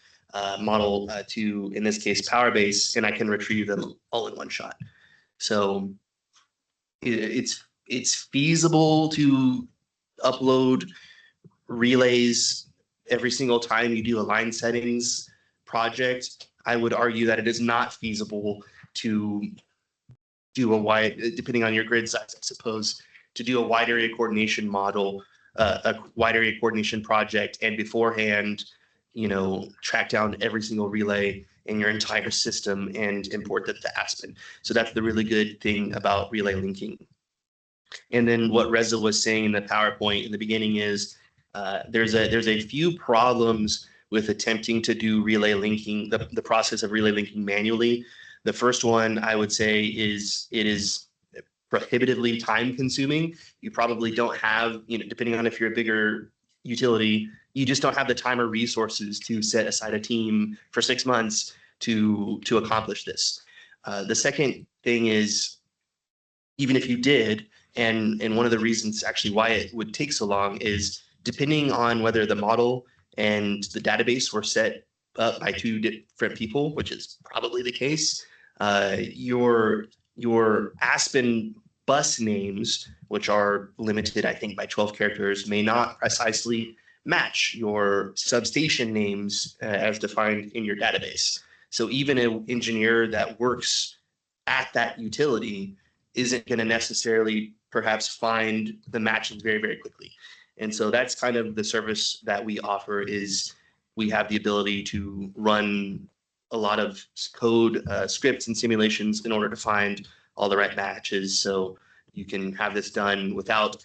model to, in this case, PowerBase, and I can retrieve them all in one shot. So it's feasible to upload relays every single time you do a line settings project. I would argue that it is not feasible to do a wide, depending on your grid size, I suppose, to do a wide area coordination model, a wide area coordination project, and beforehand, track down every single relay in your entire system and import that to Aspen. So that's the really good thing about relay linking. And then what Reza was saying in the PowerPoint in the beginning is there's a few problems with attempting to do relay linking, the process of relay linking manually. The first one I would say is it is prohibitively time consuming. You probably don't have, depending on if you're a bigger utility, you just don't have the time or resources to set aside a team for 6 months to accomplish this. The second thing is, even if you did, and one of the reasons actually why it would take so long is depending on whether the model and the database were set up by 2 different people, which is probably the case, your Aspen bus names, which are limited, I think, by 12 characters, may not precisely match your substation names as defined in your database. So even an engineer that works at that utility isn't going to necessarily perhaps find the matches very, very quickly. And so that's kind of the service that we offer, is we have the ability to run a lot of code, scripts and simulations in order to find all the right matches. So you can have this done without,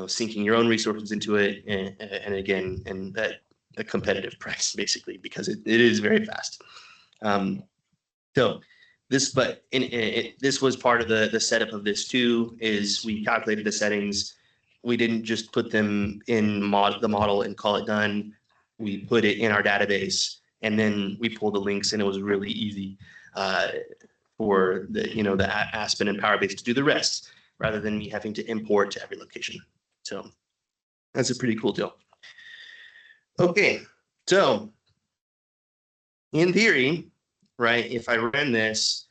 sinking your own resources into it. And again, and at a competitive price, basically, because it is very fast. So this, this was part of the setup of this too, is we calculated the settings. We didn't just put them in the model and call it done. We put it in our database, and then we pulled the links, and it was really easy for the Aspen and PowerBase to do the rest, rather than me having to import to every location. So that's a pretty cool deal. Okay, so in theory, right, if I ran this,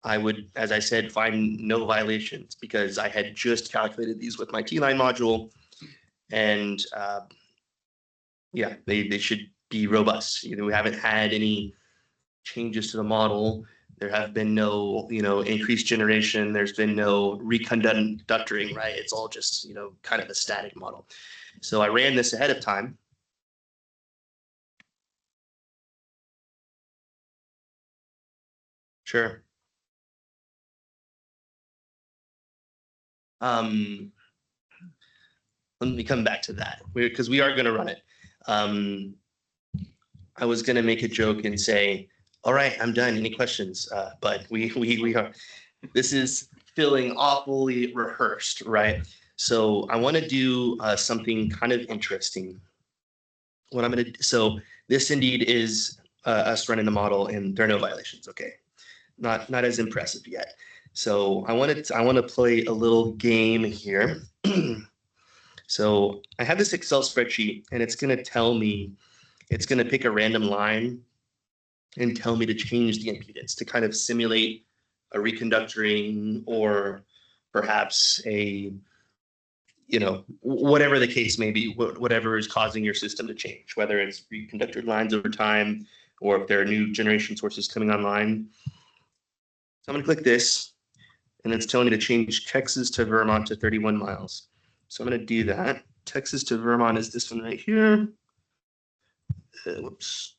I would, as I said, find no violations because I had just calculated these with my T-line module, and yeah, they should be robust. We haven't had any changes to the model. There have been no, increased generation. There's been no reconductoring, right? It's all just, kind of a static model. So I ran this ahead of time. Sure. Let me come back to that, because we are going to run it. I was going to make a joke and say, all right, I'm done. Any questions? But we are, this is feeling awfully rehearsed, right? So I want to do something kind of interesting. What I'm going to do, so this indeed is us running the model, and there are no violations. Okay, not as impressive yet. So I want to play a little game here. So I have this Excel spreadsheet, and it's going to tell me, it's going to pick a random line and tell me to change the impedance to kind of simulate a reconductoring, or perhaps a, whatever the case may be, whatever is causing your system to change, whether it's reconductored lines over time, or if there are new generation sources coming online. So I'm going to click this, and it's telling me to change Texas to Vermont to 31 miles. So I'm going to do that. Texas to Vermont is this one right here. Whoops.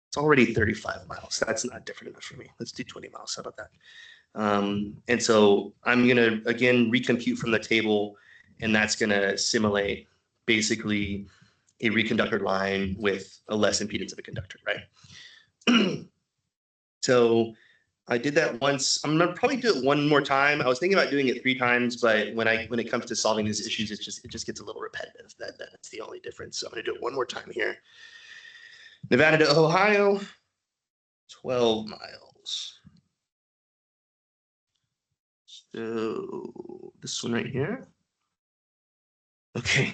It's already 35 miles. That's not different enough for me. Let's do 20 miles. How about that? And so I'm going to, again, recompute from the table, and that's going to simulate basically a reconductor line with a less impedance of a conductor, right? So I did that once. I'm going to probably do it one more time. I was thinking about doing it 3 times, but when it comes to solving these issues, it just gets a little repetitive. That's the only difference. So I'm going to do it one more time here. Nevada to Ohio, 12 miles. So this one right here. Okay,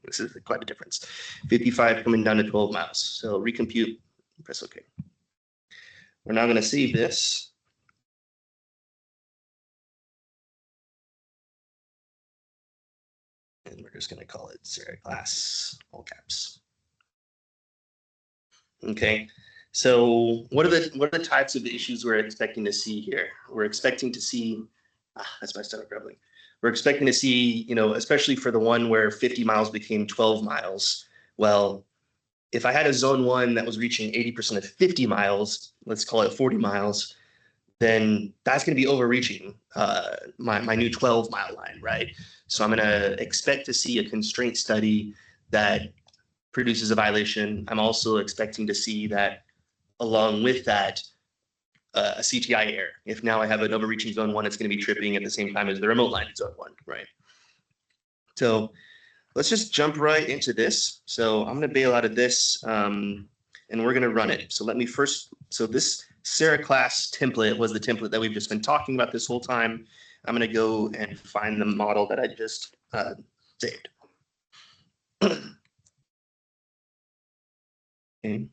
this is quite a difference. 55 coming down to 12 miles. So recompute, press OK. We're now going to save this. And we're just going to call it SARA class, all caps. Okay, so what are the types of issues we're expecting to see here? We're expecting to see, that's my stomach grumbling. We're expecting to see, you know, especially for the one where 50 miles became 12 miles. Well, if I had a zone 1 that was reaching 80% of 50 miles, let's call it 40 miles, then that's going to be overreaching my new 12-mile line, right? So I'm going to expect to see a constraint study that produces a violation. I'm also expecting to see that along with that, a CTI error. If now I have an overreaching zone 1, it's going to be tripping at the same time as the remote line in zone 1, right? So let's just jump right into this. So I'm going to bail out of this and we're going to run it. So let me first, so this SARA class template was the template that we've just been talking about this whole time. I'm going to go and find the model that I just saved. Okay.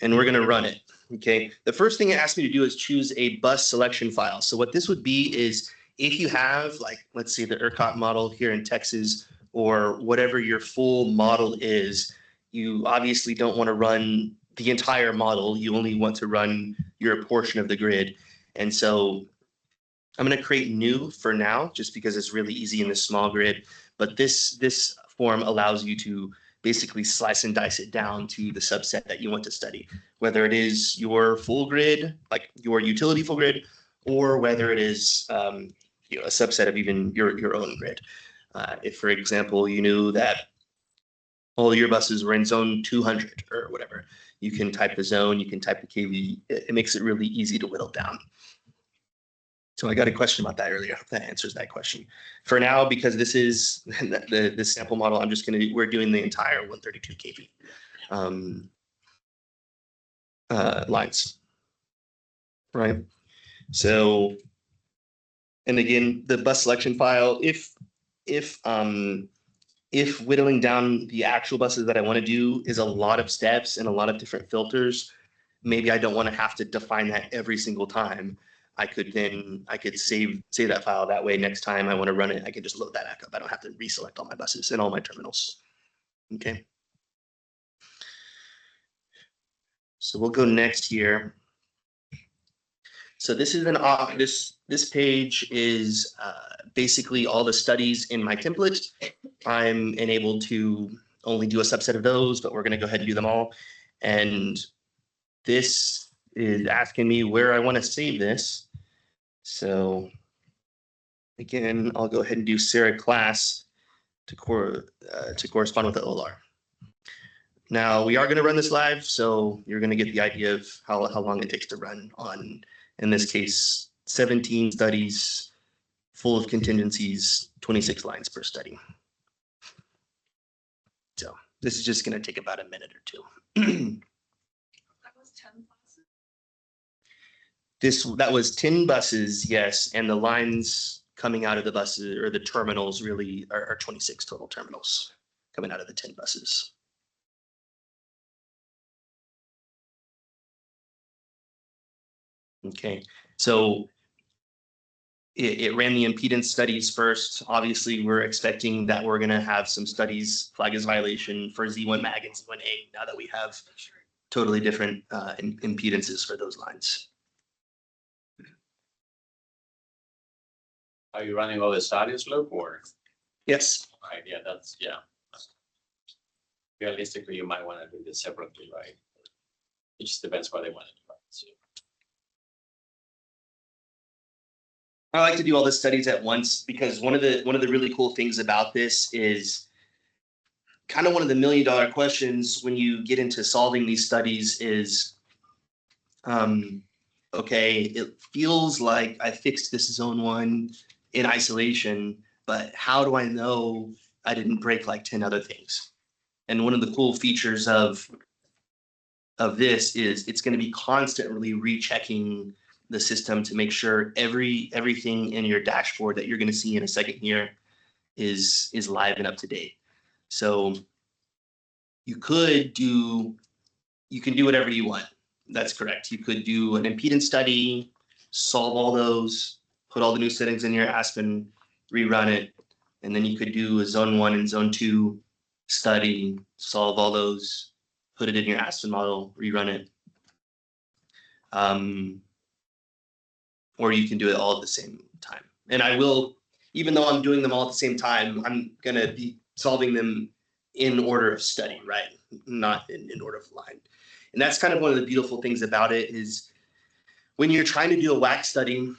And we're going to run it. Okay. The first thing it asks me to do is choose a bus selection file. So what this would be is if you have, like, let's say the ERCOT model here in Texas or whatever your full model is, you obviously don't want to run the entire model. You only want to run your portion of the grid. And so I'm going to create new for now, just because it's really easy in this small grid. But this form allows you to basically slice and dice it down to the subset that you want to study, whether it is your full grid, like your utility full grid, or whether it is you know, a subset of even your own grid. If, for example, you knew that all your buses were in zone 200 or whatever, you can type the zone, you can type the KV. It makes it really easy to whittle down. So I got a question about that earlier. That answers that question. For now, because this is the sample model, I'm just going to, we're doing the entire 132 kV lines, right? So, and again, the bus selection file, if whittling down the actual buses that I want to do is a lot of steps and a lot of different filters, maybe I don't want to have to define that every single time. I could save that file. That way, next time I want to run it, I can just load that back up. I don't have to reselect all my buses and all my terminals. Okay. So we'll go next here. So this is this page is basically all the studies in my template. I'm enabled to only do a subset of those, but we're going to go ahead and do them all. And this is asking me where I want to save this. So again, I'll go ahead and do SARA class to correspond with the OLR. Now we are going to run this live, so you're going to get the idea of how long it takes to run on, in this case, 17 studies, full of contingencies, 26 lines per study. So this is just going to take about a minute or two. That was 10 buses? That was 10 buses, yes, and the lines coming out of the buses or the terminals really are 26 total terminals coming out of the 10 buses. Okay, so it ran the impedance studies first. Obviously, we're expecting that we're going to have some studies flag as violation for Z1 mag and Z1A now that we have totally different impedances for those lines. Are you running all the studies, Luke, or? Yes. Right, yeah, that's, yeah. Realistically, you might want to do this separately, right? It just depends what they want to do. Right? So. I like to do all the studies at once because one of the really cool things about this is kind of one of the $1 million questions when you get into solving these studies is, okay, it feels like I fixed this zone 1 in isolation, but how do I know I didn't break like 10 other things? And one of the cool features of this is it's going to be constantly rechecking the system to make sure everything in your dashboard that you're going to see in a second here is live and up to date. So you can do whatever you want. That's correct. You could do an impedance study, solve all those, put all the new settings in your Aspen, rerun it, and then you could do a zone 1 and zone 2 study, solve all those, put it in your Aspen model, rerun it. Or you can do it all at the same time. And I will, even though I'm doing them all at the same time, I'm going to be solving them in order of study, right? Not in order of line. And that's kind of one of the beautiful things about it is when you're trying to do a WAC study,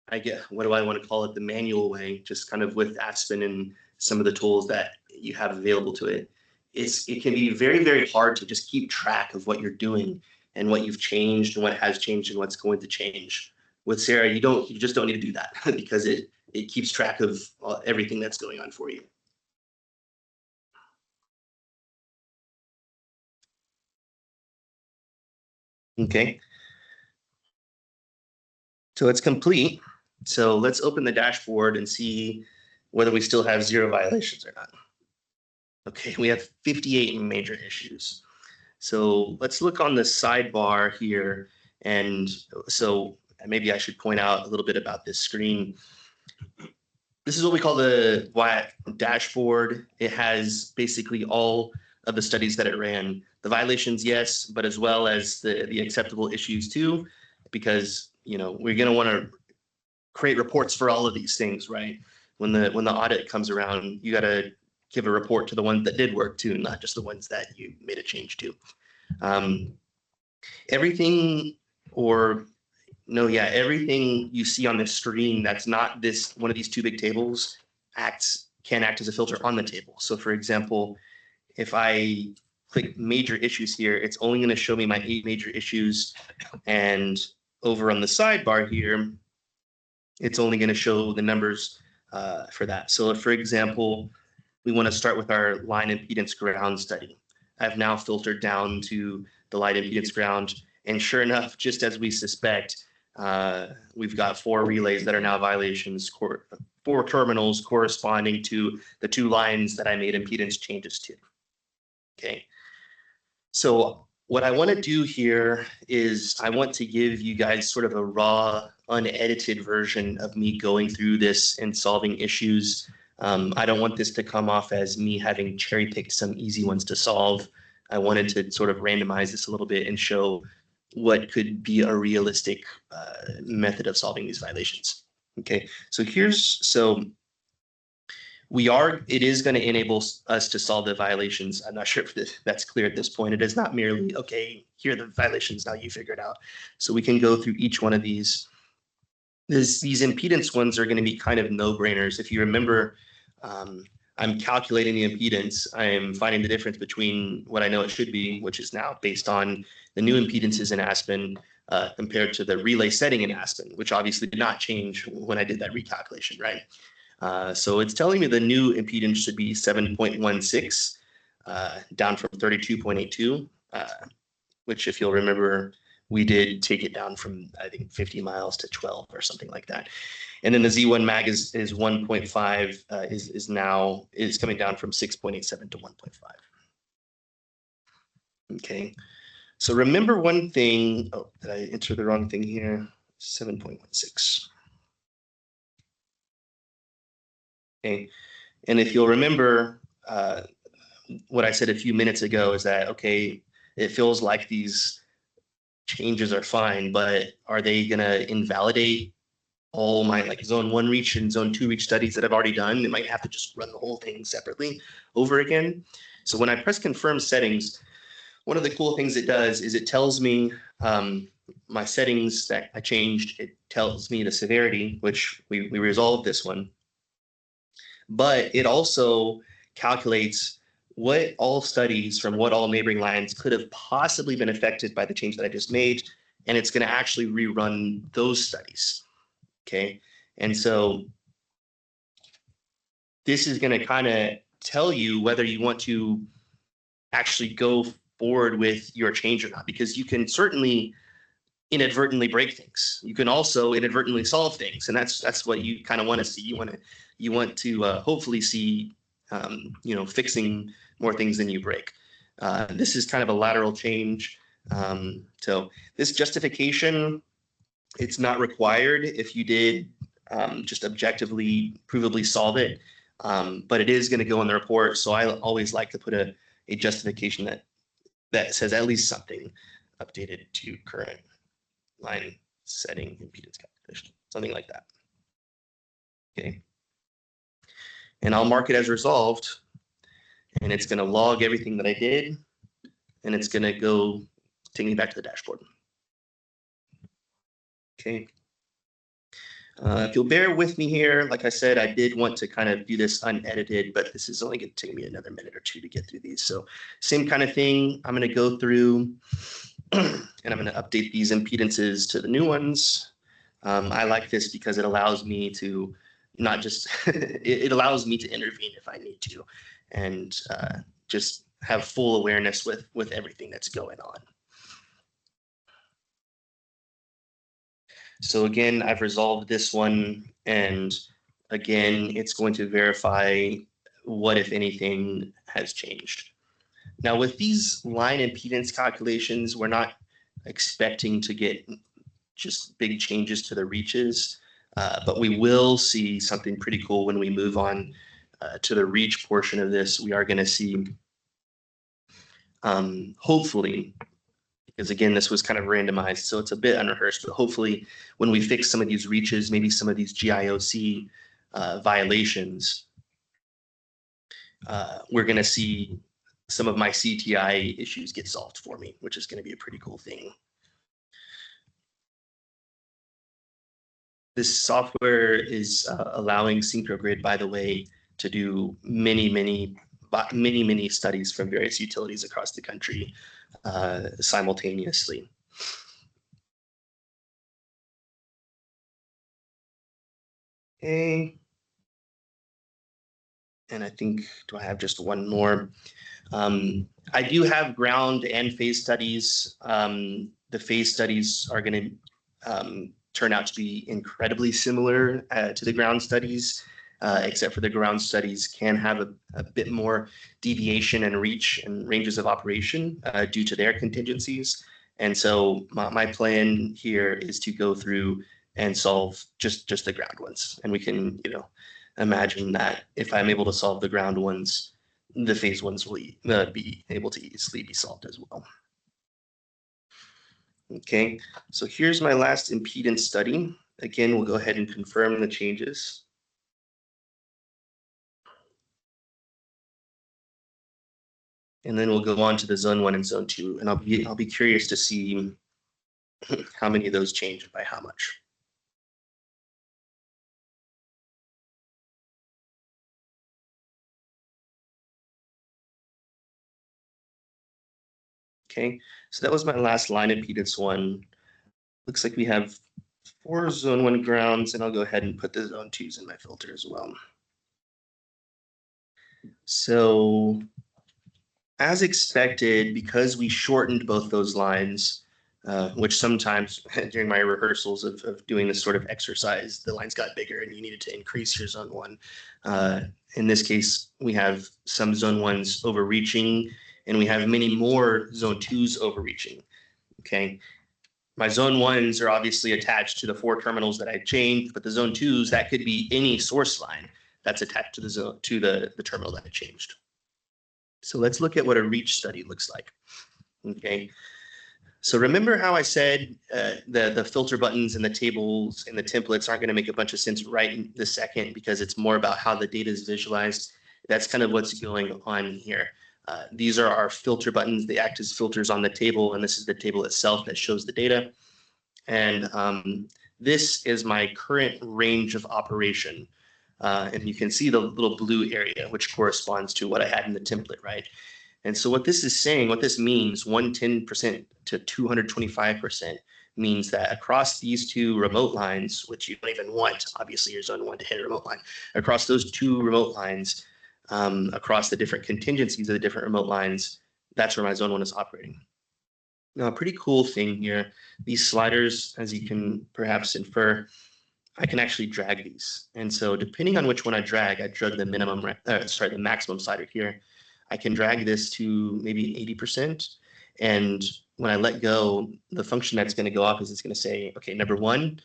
I get, what do I want to call it, the manual way, just kind of with Aspen and some of the tools that you have available to it. It can be very, very hard to just keep track of what you're doing and what you've changed and what has changed and what's going to change. With SARA, you just don't need to do that because it keeps track of everything that's going on for you. Okay. So it's complete. So let's open the dashboard and see whether we still have 0 violations or not. Okay, we have 58 major issues. So let's look on the sidebar here. And so maybe I should point out a little bit about this screen. This is what we call the WAC dashboard. It has basically all of the studies that it ran. The violations, yes, but as well as the acceptable issues too, because we're going to want to create reports for all of these things, right? When the audit comes around, you got to give a report to the ones that did work too, not just the ones that you made a change to. Everything you see on this screen that's not one of these 2 big tables can act as a filter on the table. So for example, if I click major issues here, it's only going to show me my 8 major issues. And over on the sidebar here, it's only going to show the numbers for that. So if, for example, we want to start with our line impedance ground study. I've now filtered down to the line impedance ground. And sure enough, just as we suspect, we've got 4 relays that are now violations, 4 terminals corresponding to the 2 lines that I made impedance changes to. Okay. So what I want to do here is I want to give you guys sort of a raw, unedited version of me going through this and solving issues. I don't want this to come off as me having cherry-picked some easy ones to solve. I wanted to sort of randomize this a little bit and show what could be a realistic method of solving these violations. Okay, so it is going to enable us to solve the violations. I'm not sure if that's clear at this point. It is not merely, okay, here are the violations, now you figure it out. So we can go through each one of these. These impedance ones are going to be kind of no-brainers. If you remember, I'm calculating the impedance. I am finding the difference between what I know it should be, which is now based on the new impedances in Aspen compared to the relay setting in Aspen, which obviously did not change when I did that recalculation, right? So it's telling me the new impedance should be 7.16, down from 32.82, which if you'll remember, we did take it down from, I think, 50 miles to 12 or something like that. And then the Z1 mag is 1.5, is coming down from 6.87 to 1.5. Okay, so remember one thing. Oh, did I enter the wrong thing here? 7.16. Okay, and if you'll remember, what I said a few minutes ago is that, okay, it feels like these changes are fine, but are they going to invalidate all my zone 1 reach and zone 2 reach studies that I've already done? It might have to just run the whole thing separately over again. So when I press confirm settings, one of the cool things it does is it tells me my settings that I changed. It tells me the severity, which we resolved this one. But it also calculates what all studies from what all neighboring lines could have possibly been affected by the change that I just made. And it's going to actually rerun those studies. Okay. And so this is going to kind of tell you whether you want to actually go forward with your change or not, because you can certainly inadvertently break things. You can also inadvertently solve things, and that's what you kind of want to see. You want to hopefully see fixing more things than you break. This is kind of a lateral change. So this justification, it's not required if you did just objectively, provably solve it, but it is going to go in the report. So I always like to put a justification that says at least something updated to current line setting impedance calculation, something like that. Okay. And I'll mark it as resolved, and it's going to log everything that I did, and it's going to go take me back to the dashboard. Okay. If you'll bear with me here, like I said, I did want to kind of do this unedited, but this is only going to take me another minute or two to get through these. So same kind of thing. I'm going to go through and I'm going to update these impedances to the new ones. I like this because it allows me to not just, it allows me to intervene if I need to, and just have full awareness with everything that's going on. So again, I've resolved this one, and again, it's going to verify what, if anything, has changed. Now with these line impedance calculations, we're not expecting to get just big changes to the reaches, but we will see something pretty cool when we move on to the reach portion of this. We are going to see, hopefully, because again, this was kind of randomized, so it's a bit unrehearsed, but hopefully when we fix some of these reaches, maybe some of these GIOC violations, we're going to see some of my CTI issues get solved for me, which is going to be a pretty cool thing. This software is allowing SynchroGrid, by the way, to do many studies from various utilities across the country simultaneously. Okay. And I think, do I have just one more? I do have ground and phase studies. The phase studies are going to turn out to be incredibly similar to the ground studies, except for the ground studies can have a bit more deviation and reach and ranges of operation due to their contingencies. And so my plan here is to go through and solve just the ground ones. And we can, imagine that if I'm able to solve the ground ones, the phase ones will be able to easily be solved as well. Okay, so here's my last impedance study. Again, we'll go ahead and confirm the changes. And then we'll go on to the zone 1 and zone 2, and I'll be curious to see how many of those change by how much. Okay, so that was my last line impedance one. Looks like we have 4 zone 1 grounds, and I'll go ahead and put the zone 2s in my filter as well. So as expected, because we shortened both those lines, which sometimes during my rehearsals of doing this sort of exercise, the lines got bigger and you needed to increase your zone 1. In this case, we have some zone 1s overreaching, and we have many more zone 2s overreaching. Okay, my zone 1s are obviously attached to the 4 terminals that I changed, but the zone 2s, that could be any source line that's attached to the terminal that I changed. So let's look at what a reach study looks like. Okay, so remember how I said the filter buttons and the tables and the templates aren't going to make a bunch of sense right in this second, because it's more about how the data is visualized. That's kind of what's going on here. These are our filter buttons. They act as filters on the table, and this is the table itself that shows the data. And this is my current range of operation. And you can see the little blue area, which corresponds to what I had in the template, right? And so what this is saying, what this means, 110% to 225%, means that across these 2 remote lines, which you don't even want, obviously, your zone 1 to hit a remote line, across those 2 remote lines, across the different contingencies of the different remote lines, that's where my zone 1 is operating. Now, a pretty cool thing here, these sliders, as you can perhaps infer, I can actually drag these. And so depending on which one I drag the the maximum slider here. I can drag this to maybe 80%. And when I let go, the function that's going to go off is it's going to say, okay, number one,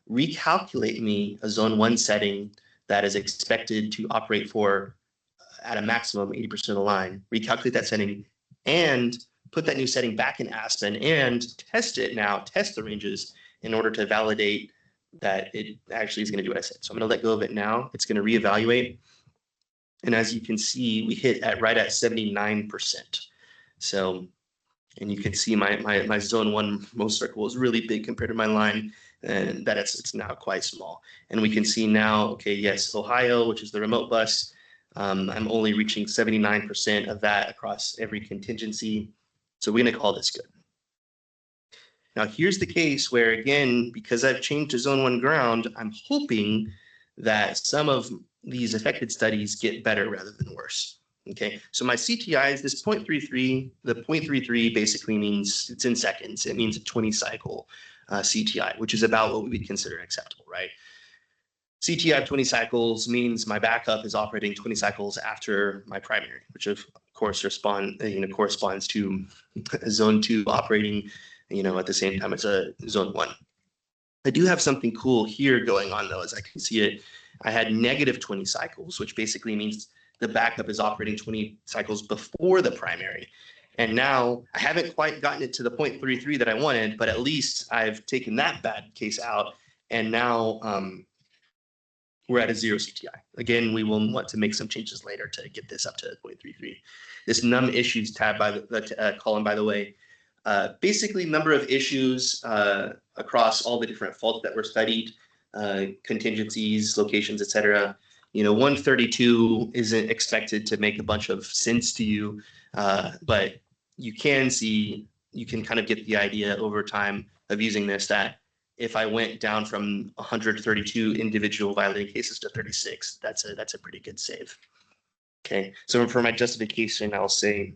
recalculate me a zone 1 setting that is expected to operate for at a maximum 80% of the line. Recalculate that setting and put that new setting back in Aspen and test the ranges in order to validate that it actually is going to do what I said. So I'm going to let go of it now. It's going to reevaluate. And as you can see, we hit right at 79%. So, and you can see my zone 1 most circle is really big compared to my line, and that it's now quite small. And we can see now, okay, yes, Ohio, which is the remote bus, I'm only reaching 79% of that across every contingency. So we're going to call this good. Now, here's the case where, again, because I've changed to zone 1 ground, I'm hoping that some of these affected studies get better rather than worse. Okay, so my CTIs, this 0.33, the 0.33 basically means it's in seconds. It means a 20 cycle CTI, which is about what we would consider acceptable, right? CTI 20 cycles means my backup is operating 20 cycles after my primary, which of course corresponds to zone 2 operating, at the same time as a zone 1. I do have something cool here going on though, as I can see it. I had negative 20 cycles, which basically means the backup is operating 20 cycles before the primary. And now I haven't quite gotten it to the 0.33 that I wanted, but at least I've taken that bad case out. And now we're at a 0 CTI. Again, we will want to make some changes later to get this up to 0.33. This num issues tab by the column, by the way, basically number of issues across all the different faults that were studied, contingencies, locations, etc. 132 isn't expected to make a bunch of sense to you, but you can kind of get the idea over time of using this, that if I went down from 132 individual violating cases to 36, that's a pretty good save. Okay, so for my justification, I'll say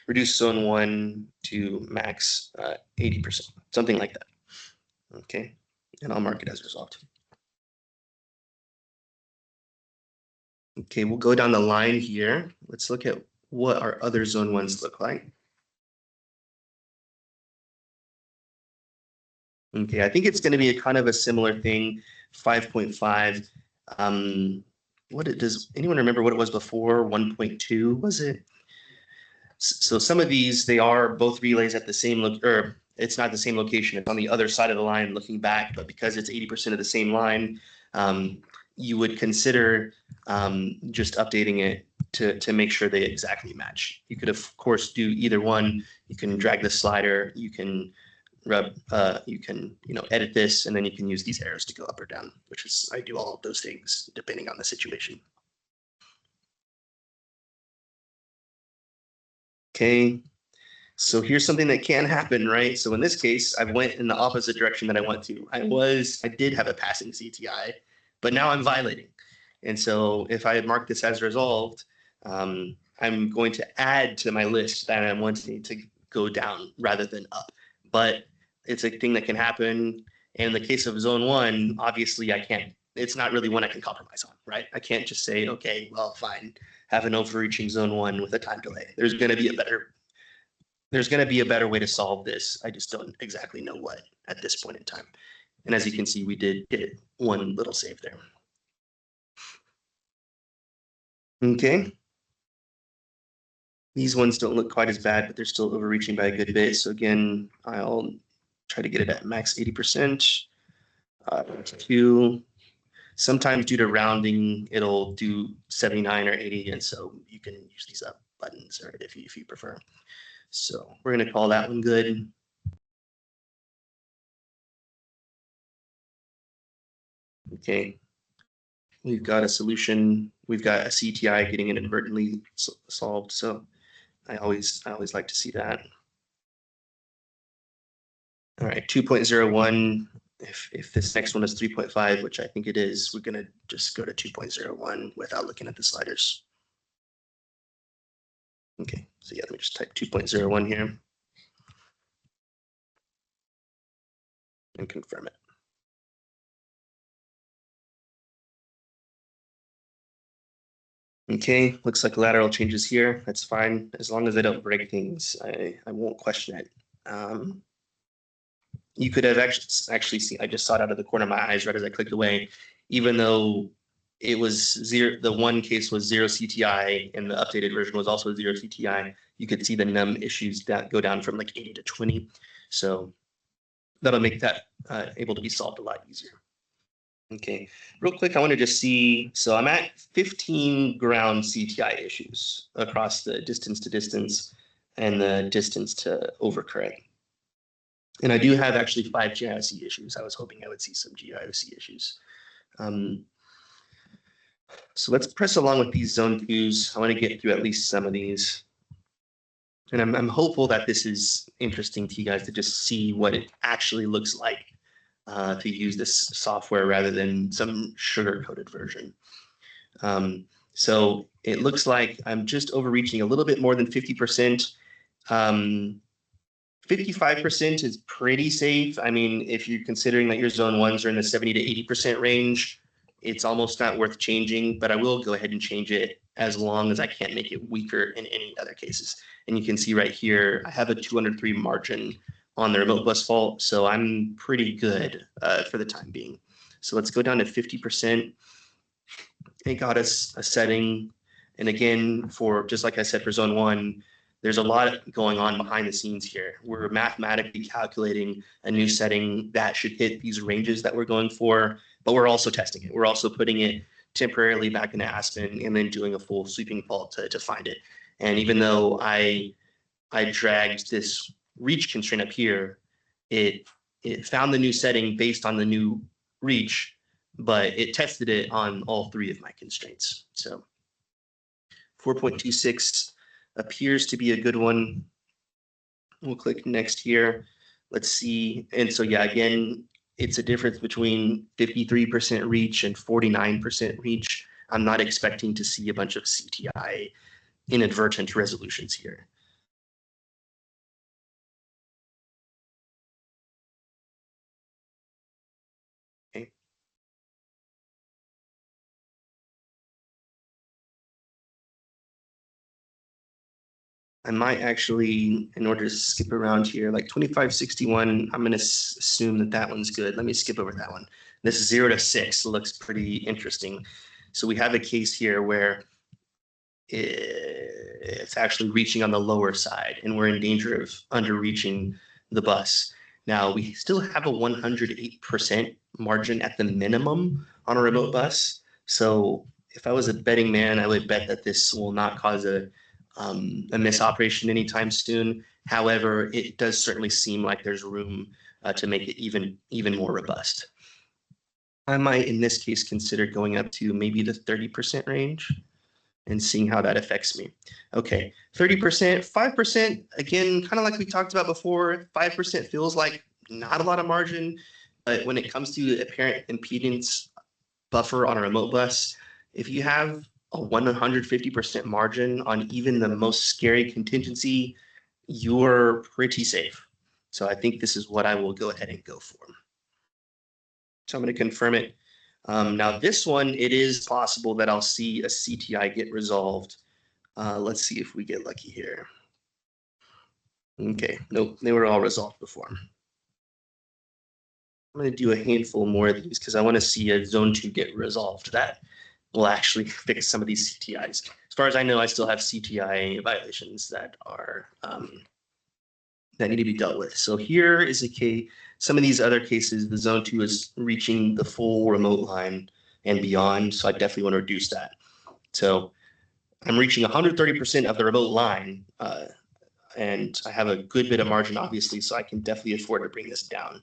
reduce zone 1 to max 80%, something like that. Okay, and I'll mark it as resolved. Okay, we'll go down the line here. Let's look at what our other zone 1s look like. Okay, I think it's going to be a kind of a similar thing, 5.5. Does anyone remember what it was before? 1.2 was it? So some of these, they are both relays at the same or it's not the same location. It's on the other side of the line looking back, but because it's 80% of the same line, you would consider just updating it to make sure they exactly match. You could, of course, do either one. You can drag the slider, you can edit this, and then you can use these arrows to go up or down, which is, I do all of those things depending on the situation. Okay, so here's something that can happen, right? So in this case, I went in the opposite direction that I want to. I did have a passing CTI, but now I'm violating. And so if I had marked this as resolved, I'm going to add to my list that I'm wanting to go down rather than up. But it's a thing that can happen. And in the case of zone 1, obviously I can't, it's not really one I can compromise on, right? I can't just say, okay, well, fine, have an overreaching zone 1 with a time delay. There's going to be a better way to solve this. I just don't exactly know what at this point in time. And as you can see, we did get one little save there. Okay. These ones don't look quite as bad, but they're still overreaching by a good bit. So again, I'll try to get it at max 80%. 2. Sometimes due to rounding, it'll do 79 or 80, and so you can use these up buttons or if you prefer. So we're going to call that one good. Okay. We've got a solution. We've got a CTI getting inadvertently solved. So I always like to see that. All right, 2.01. If this next one is 3.5, which I think it is, we're going to just go to 2.01 without looking at the sliders. Okay, so yeah, let me just type 2.01 here. and confirm it. Okay, looks like lateral changes here. That's fine. As long as I don't break things, I won't question it. You could have actually seen, I just saw it out of the corner of my eyes right as I clicked away, even though it was zero, the one case was 0 CTI and the updated version was also 0 CTI. You could see the num issues that go down from like 80 to 20. So that'll make that able to be solved a lot easier. Okay, real quick, I want to just see, so I'm at 15 ground CTI issues across the distance to distance and the distance to overcurrent. And I do have actually 5 GIOC issues. I was hoping I would see some GIOC issues. So let's press along with these zone 2s. I want to get through at least some of these. And I'm hopeful that this is interesting to you guys to just see what it actually looks like to use this software rather than some sugar-coated version. So it looks like I'm just overreaching a little bit more than 50%. 55% is pretty safe. I mean, if you're considering that your zone 1s are in the 70 to 80% range, it's almost not worth changing, but I will go ahead and change it as long as I can't make it weaker in any other cases. And you can see right here, I have a 203 margin on the remote bus fault, so I'm pretty good for the time being. So let's go down to 50%. It got us a setting. And again, for just like I said, for zone 1, there's a lot going on behind the scenes here. We're mathematically calculating a new setting that should hit these ranges that we're going for, but we're also testing it. We're also putting it temporarily back into Aspen and then doing a full sweeping fault to find it. And even though I dragged this reach constraint up here, it found the new setting based on the new reach, but it tested it on all 3 of my constraints. So 4.26 appears to be a good one. We'll click next here. Let's see. And so, yeah, again, it's a difference between 53% reach and 49% reach. I'm not expecting to see a bunch of CTI inadvertent resolutions here. Okay. I might actually, in order to skip around here, like 2561, I'm going to assume that that one's good. Let me skip over that one. This 0 to 6 looks pretty interesting. So we have a case here where it's actually reaching on the lower side, and we're in danger of underreaching the bus. Now, we still have a 108% margin at the minimum on a remote bus. So if I was a betting man, I would bet that this will not cause a misoperation anytime soon. However, it does certainly seem like there's room to make it even more robust. I might, in this case, consider going up to maybe the 30% range and seeing how that affects me. Okay, 30%, 5%, again, kind of like we talked about before, 5% feels like not a lot of margin, but when it comes to apparent impedance buffer on a remote bus, if you have a 150% margin on even the most scary contingency, you're pretty safe. So I think this is what I will go ahead and go for. So I'm going to confirm it. Now this one, it is possible that I'll see a CTI get resolved. Let's see if we get lucky here. Okay, nope, they were all resolved before. I'm going to do a handful more of these because I want to see a zone 2 get resolved. That will actually fix some of these CTIs. As far as I know, I still have CTI violations that are that need to be dealt with. So here is a case. Some of these other cases, the zone 2 is reaching the full remote line and beyond. So I definitely want to reduce that. So I'm reaching 130% of the remote line, and I have a good bit of margin, obviously, so I can definitely afford to bring this down.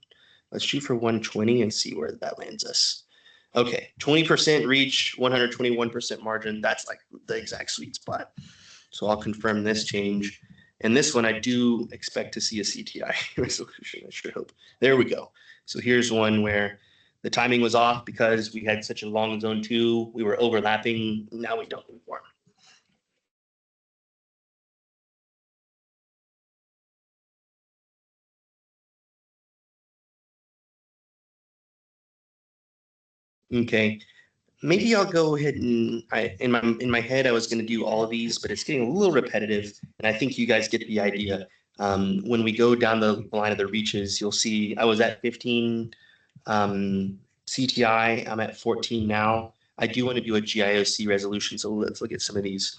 Let's shoot for 120 and see where that lands us. Okay, 20% reach, 121% margin. That's like the exact sweet spot. So I'll confirm this change. And this one, I do expect to see a CTI resolution. I sure hope. There we go. So here's one where the timing was off because we had such a long zone 2. We were overlapping. Now we don't anymore. Okay. Maybe I'll go ahead and in my head I was going to do all of these, but it's getting a little repetitive, and I think you guys get the idea. When we go down the line of the reaches, you'll see I was at 15 CTI. I'm at 14 now. I do want to do a GIOC resolution, so let's look at some of these.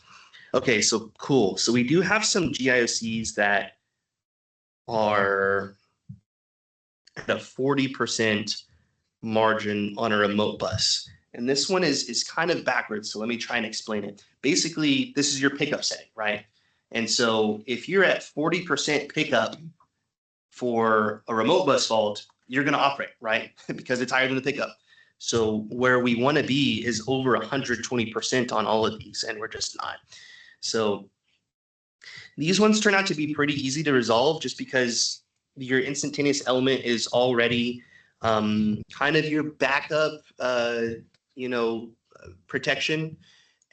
Okay, so cool. So we do have some GIOCs that are at a 40% margin on a remote bus. And this one is kind of backwards, so let me try and explain it. Basically, this is your pickup setting, right? And so if you're at 40% pickup for a remote bus fault, you're going to operate, right? Because it's higher than the pickup. So where we want to be is over 120% on all of these, and we're just not. So these ones turn out to be pretty easy to resolve just because your instantaneous element is already kind of your backup, protection,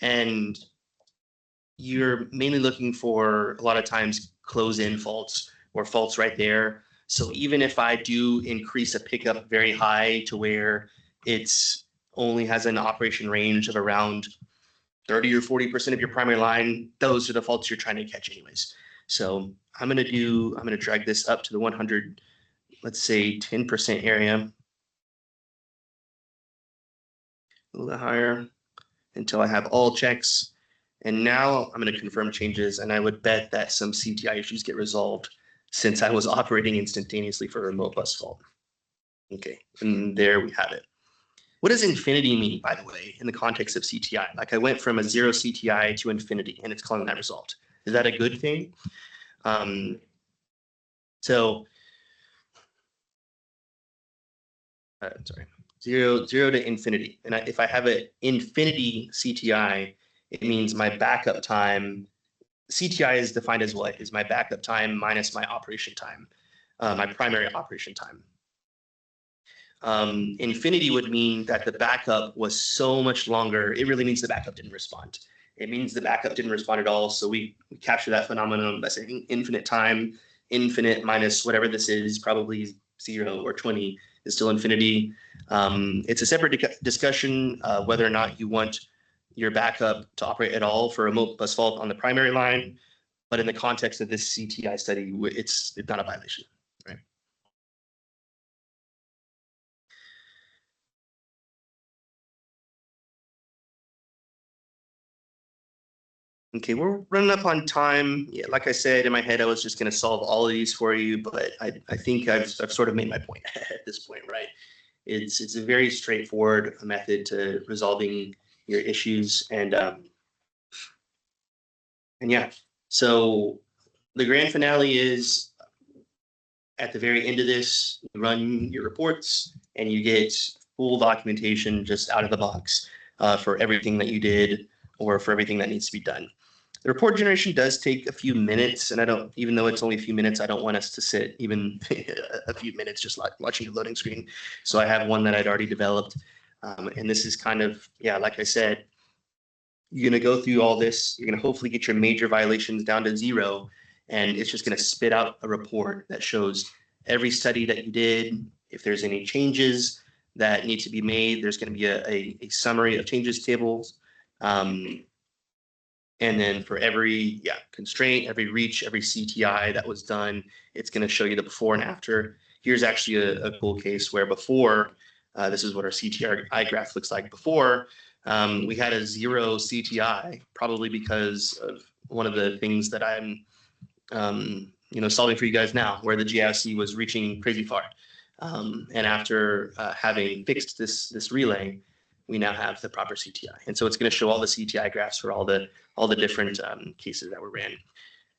and you're mainly looking for a lot of times close-in faults or faults right there. So even if I do increase a pickup very high to where it's only has an operation range of around 30 or 40% of your primary line, those are the faults you're trying to catch anyways. So I'm going to drag this up to the 100, let's say 10% area. A little higher until I have all checks. And now I'm going to confirm changes, and I would bet that some CTI issues get resolved since I was operating instantaneously for a remote bus fault. Okay, and there we have it. What does infinity mean, by the way, in the context of CTI? Like I went from a 0 CTI to infinity, and it's calling that resolved. Is that a good thing? Sorry. 0 to infinity. And if I have an infinity CTI, it means my backup time. CTI is defined as what? Is my backup time minus my operation time, my primary operation time. Infinity would mean that the backup was so much longer. It really means the backup didn't respond. It means the backup didn't respond at all. So we capture that phenomenon by saying infinite time, infinite minus whatever this is, probably 0 or 20 is still infinity. It's a separate discussion whether or not you want your backup to operate at all for a remote bus fault on the primary line. But in the context of this CTI study, it's not a violation, right? Okay, we're running up on time. Yeah, like I said, in my head, I was just going to solve all of these for you, but I think I've sort of made my point at this point, right? It's a very straightforward method to resolving your issues, and yeah. So the grand finale is at the very end of this, you run your reports, and you get full documentation just out of the box for everything that you did or for everything that needs to be done. The report generation does take a few minutes, and even though it's only a few minutes, I don't want us to sit even a few minutes just like watching a loading screen. So I have one that I'd already developed, and this is kind of, yeah, like I said, you're going to go through all this. You're going to hopefully get your major violations down to 0, and it's just going to spit out a report that shows every study that you did. If there's any changes that need to be made, there's going to be a summary of changes tables. And then for every constraint, every reach, every CTI that was done, it's going to show you the before and after. Here's actually a cool case where before, this is what our CTI graph looks like before. We had a 0 CTI, probably because of one of the things that I'm solving for you guys now, where the GIOC was reaching crazy far. And after having fixed this relay, we now have the proper CTI. And so it's going to show all the CTI graphs for all the different cases that were ran.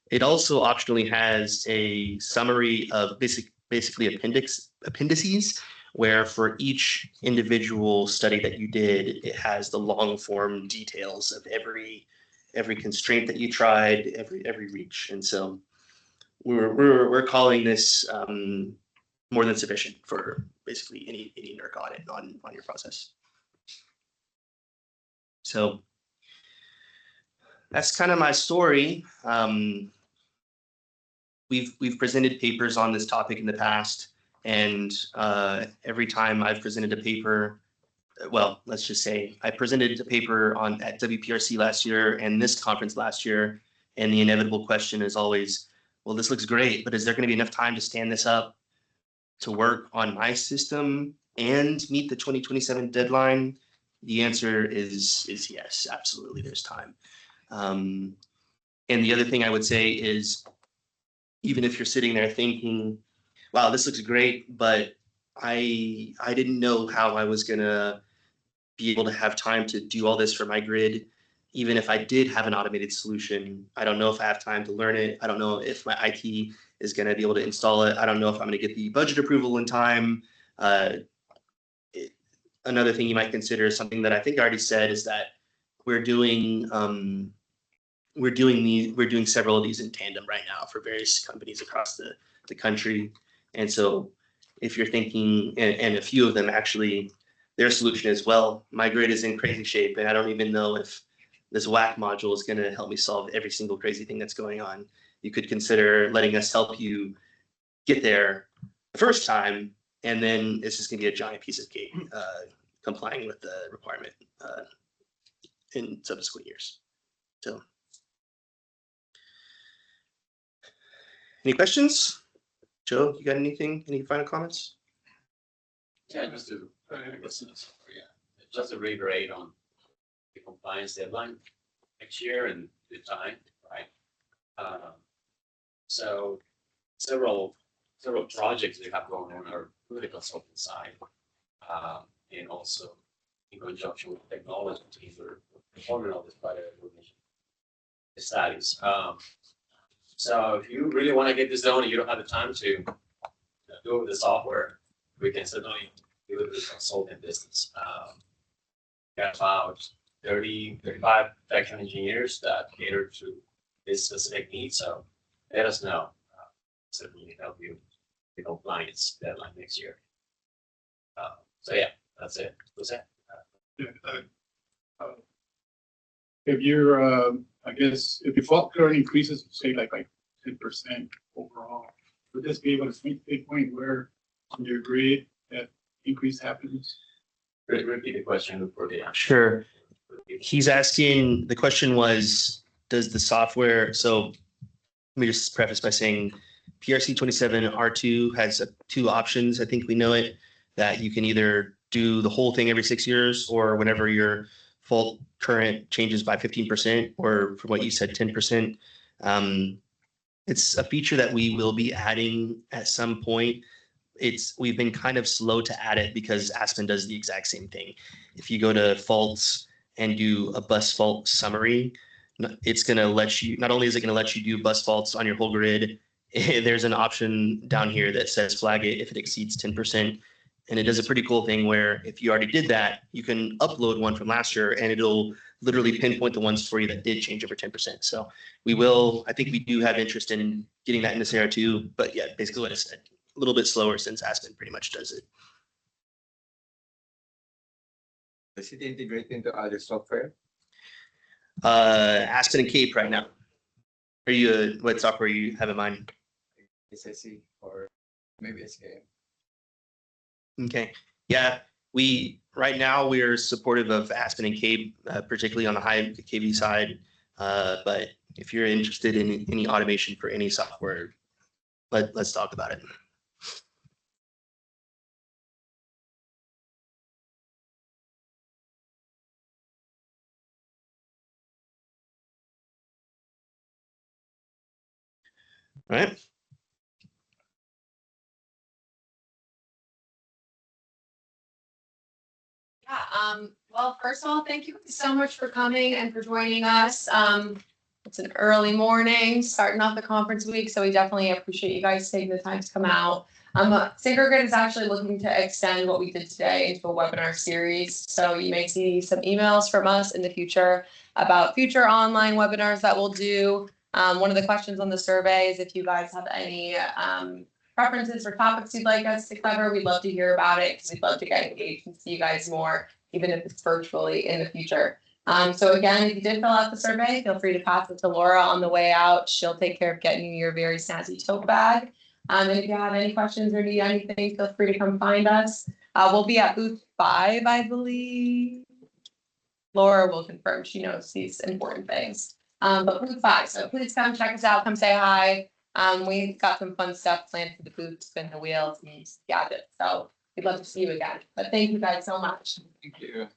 It also optionally has a summary of basically appendices, where for each individual study that you did, it has the long form details of every constraint that you tried, every reach. And so we're calling this more than sufficient for basically any NERC audit on your process. So that's kind of my story. We've presented papers on this topic in the past, and every time I've presented a paper, well, let's just say I presented a paper at WPRC last year and this conference last year. And the inevitable question is always, well, this looks great, but is there going to be enough time to stand this up to work on my system and meet the 2027 deadline? The answer is yes, absolutely. There's time. And the other thing I would say is, even if you're sitting there thinking, wow, this looks great, but I didn't know how I was gonna be able to have time to do all this for my grid. Even if I did have an automated solution, I don't know if I have time to learn it. I don't know if my IT is gonna be able to install it. I don't know if I'm gonna get the budget approval in time. Another thing you might consider, something that I think I already said, is that we're doing several of these in tandem right now for various companies across the country. And so if you're thinking, and a few of them actually, their solution is, well, my grid is in crazy shape and I don't even know if this WAC module is going to help me solve every single crazy thing that's going on. You could consider letting us help you get there the first time, and then it's just going to be a giant piece of cake, complying with the requirement in subsequent years. So, any questions? Joe, you got anything? Any final comments? Yeah, just to reiterate on the compliance deadline next year and the time, right? So several projects we have going on are really consulting side, and also in conjunction with technology teams are performing all this project studies. So if you really want to get this done and you don't have the time to do it with the software, we can certainly do it with the consulting business. Got about 35 technical engineers that cater to this specific need. So let us know. Certainly help you with compliance deadline next year. So yeah, that's it. What's that? If you're, I guess, if your fault current increases, say like 10% overall, would this be able to meet a point where on your grid that increase happens? Repeat the question for the Sure. He's asking, the question was, does the software, so let me just preface by saying PRC-027 R2 has two options. I think we know it, that you can either do the whole thing every 6 years, or whenever your fault current changes by 15%, or from what you said, 10%. It's a feature that we will be adding at some point. We've been kind of slow to add it because Aspen does the exact same thing. If you go to faults and do a bus fault summary, it's going to let you, not only is it going to let you do bus faults on your whole grid, there's an option down here that says flag it if it exceeds 10%. And it does a pretty cool thing where if you already did that, you can upload one from last year and it'll literally pinpoint the ones for you that did change over 10%. So I think we do have interest in getting that into SARA too, but yeah, basically what I said, a little bit slower since Aspen pretty much does it. Does it integrate into other software? Aspen and Cape right now. What software you have in mind? SSC or maybe SKM? Okay. Yeah, right now we're supportive of Aspen and Cape, particularly on the high KV side. But if you're interested in any automation for any software, let's talk about it. All right. Yeah, well, first of all, thank you so much for coming and for joining us. It's an early morning, starting off the conference week, so we definitely appreciate you guys taking the time to come out. SynchroGrid is actually looking to extend what we did today into a webinar series. So you may see some emails from us in the future about future online webinars that we'll do. One of the questions on the survey is if you guys have any preferences or topics you'd like us to cover, we'd love to hear about it because we'd love to get engaged and see you guys more, even if it's virtually in the future. So again, if you did fill out the survey, feel free to pass it to Laura on the way out. She'll take care of getting you your very snazzy tote bag. And if you have any questions or need anything, feel free to come find us. We'll be at booth 5, I believe. Laura will confirm, she knows these important things. But booth 5, so please come check us out, come say hi. We've got some fun stuff planned for the booth, spin the wheels and gadgets, so we'd love to see you again. But thank you guys so much. Thank you.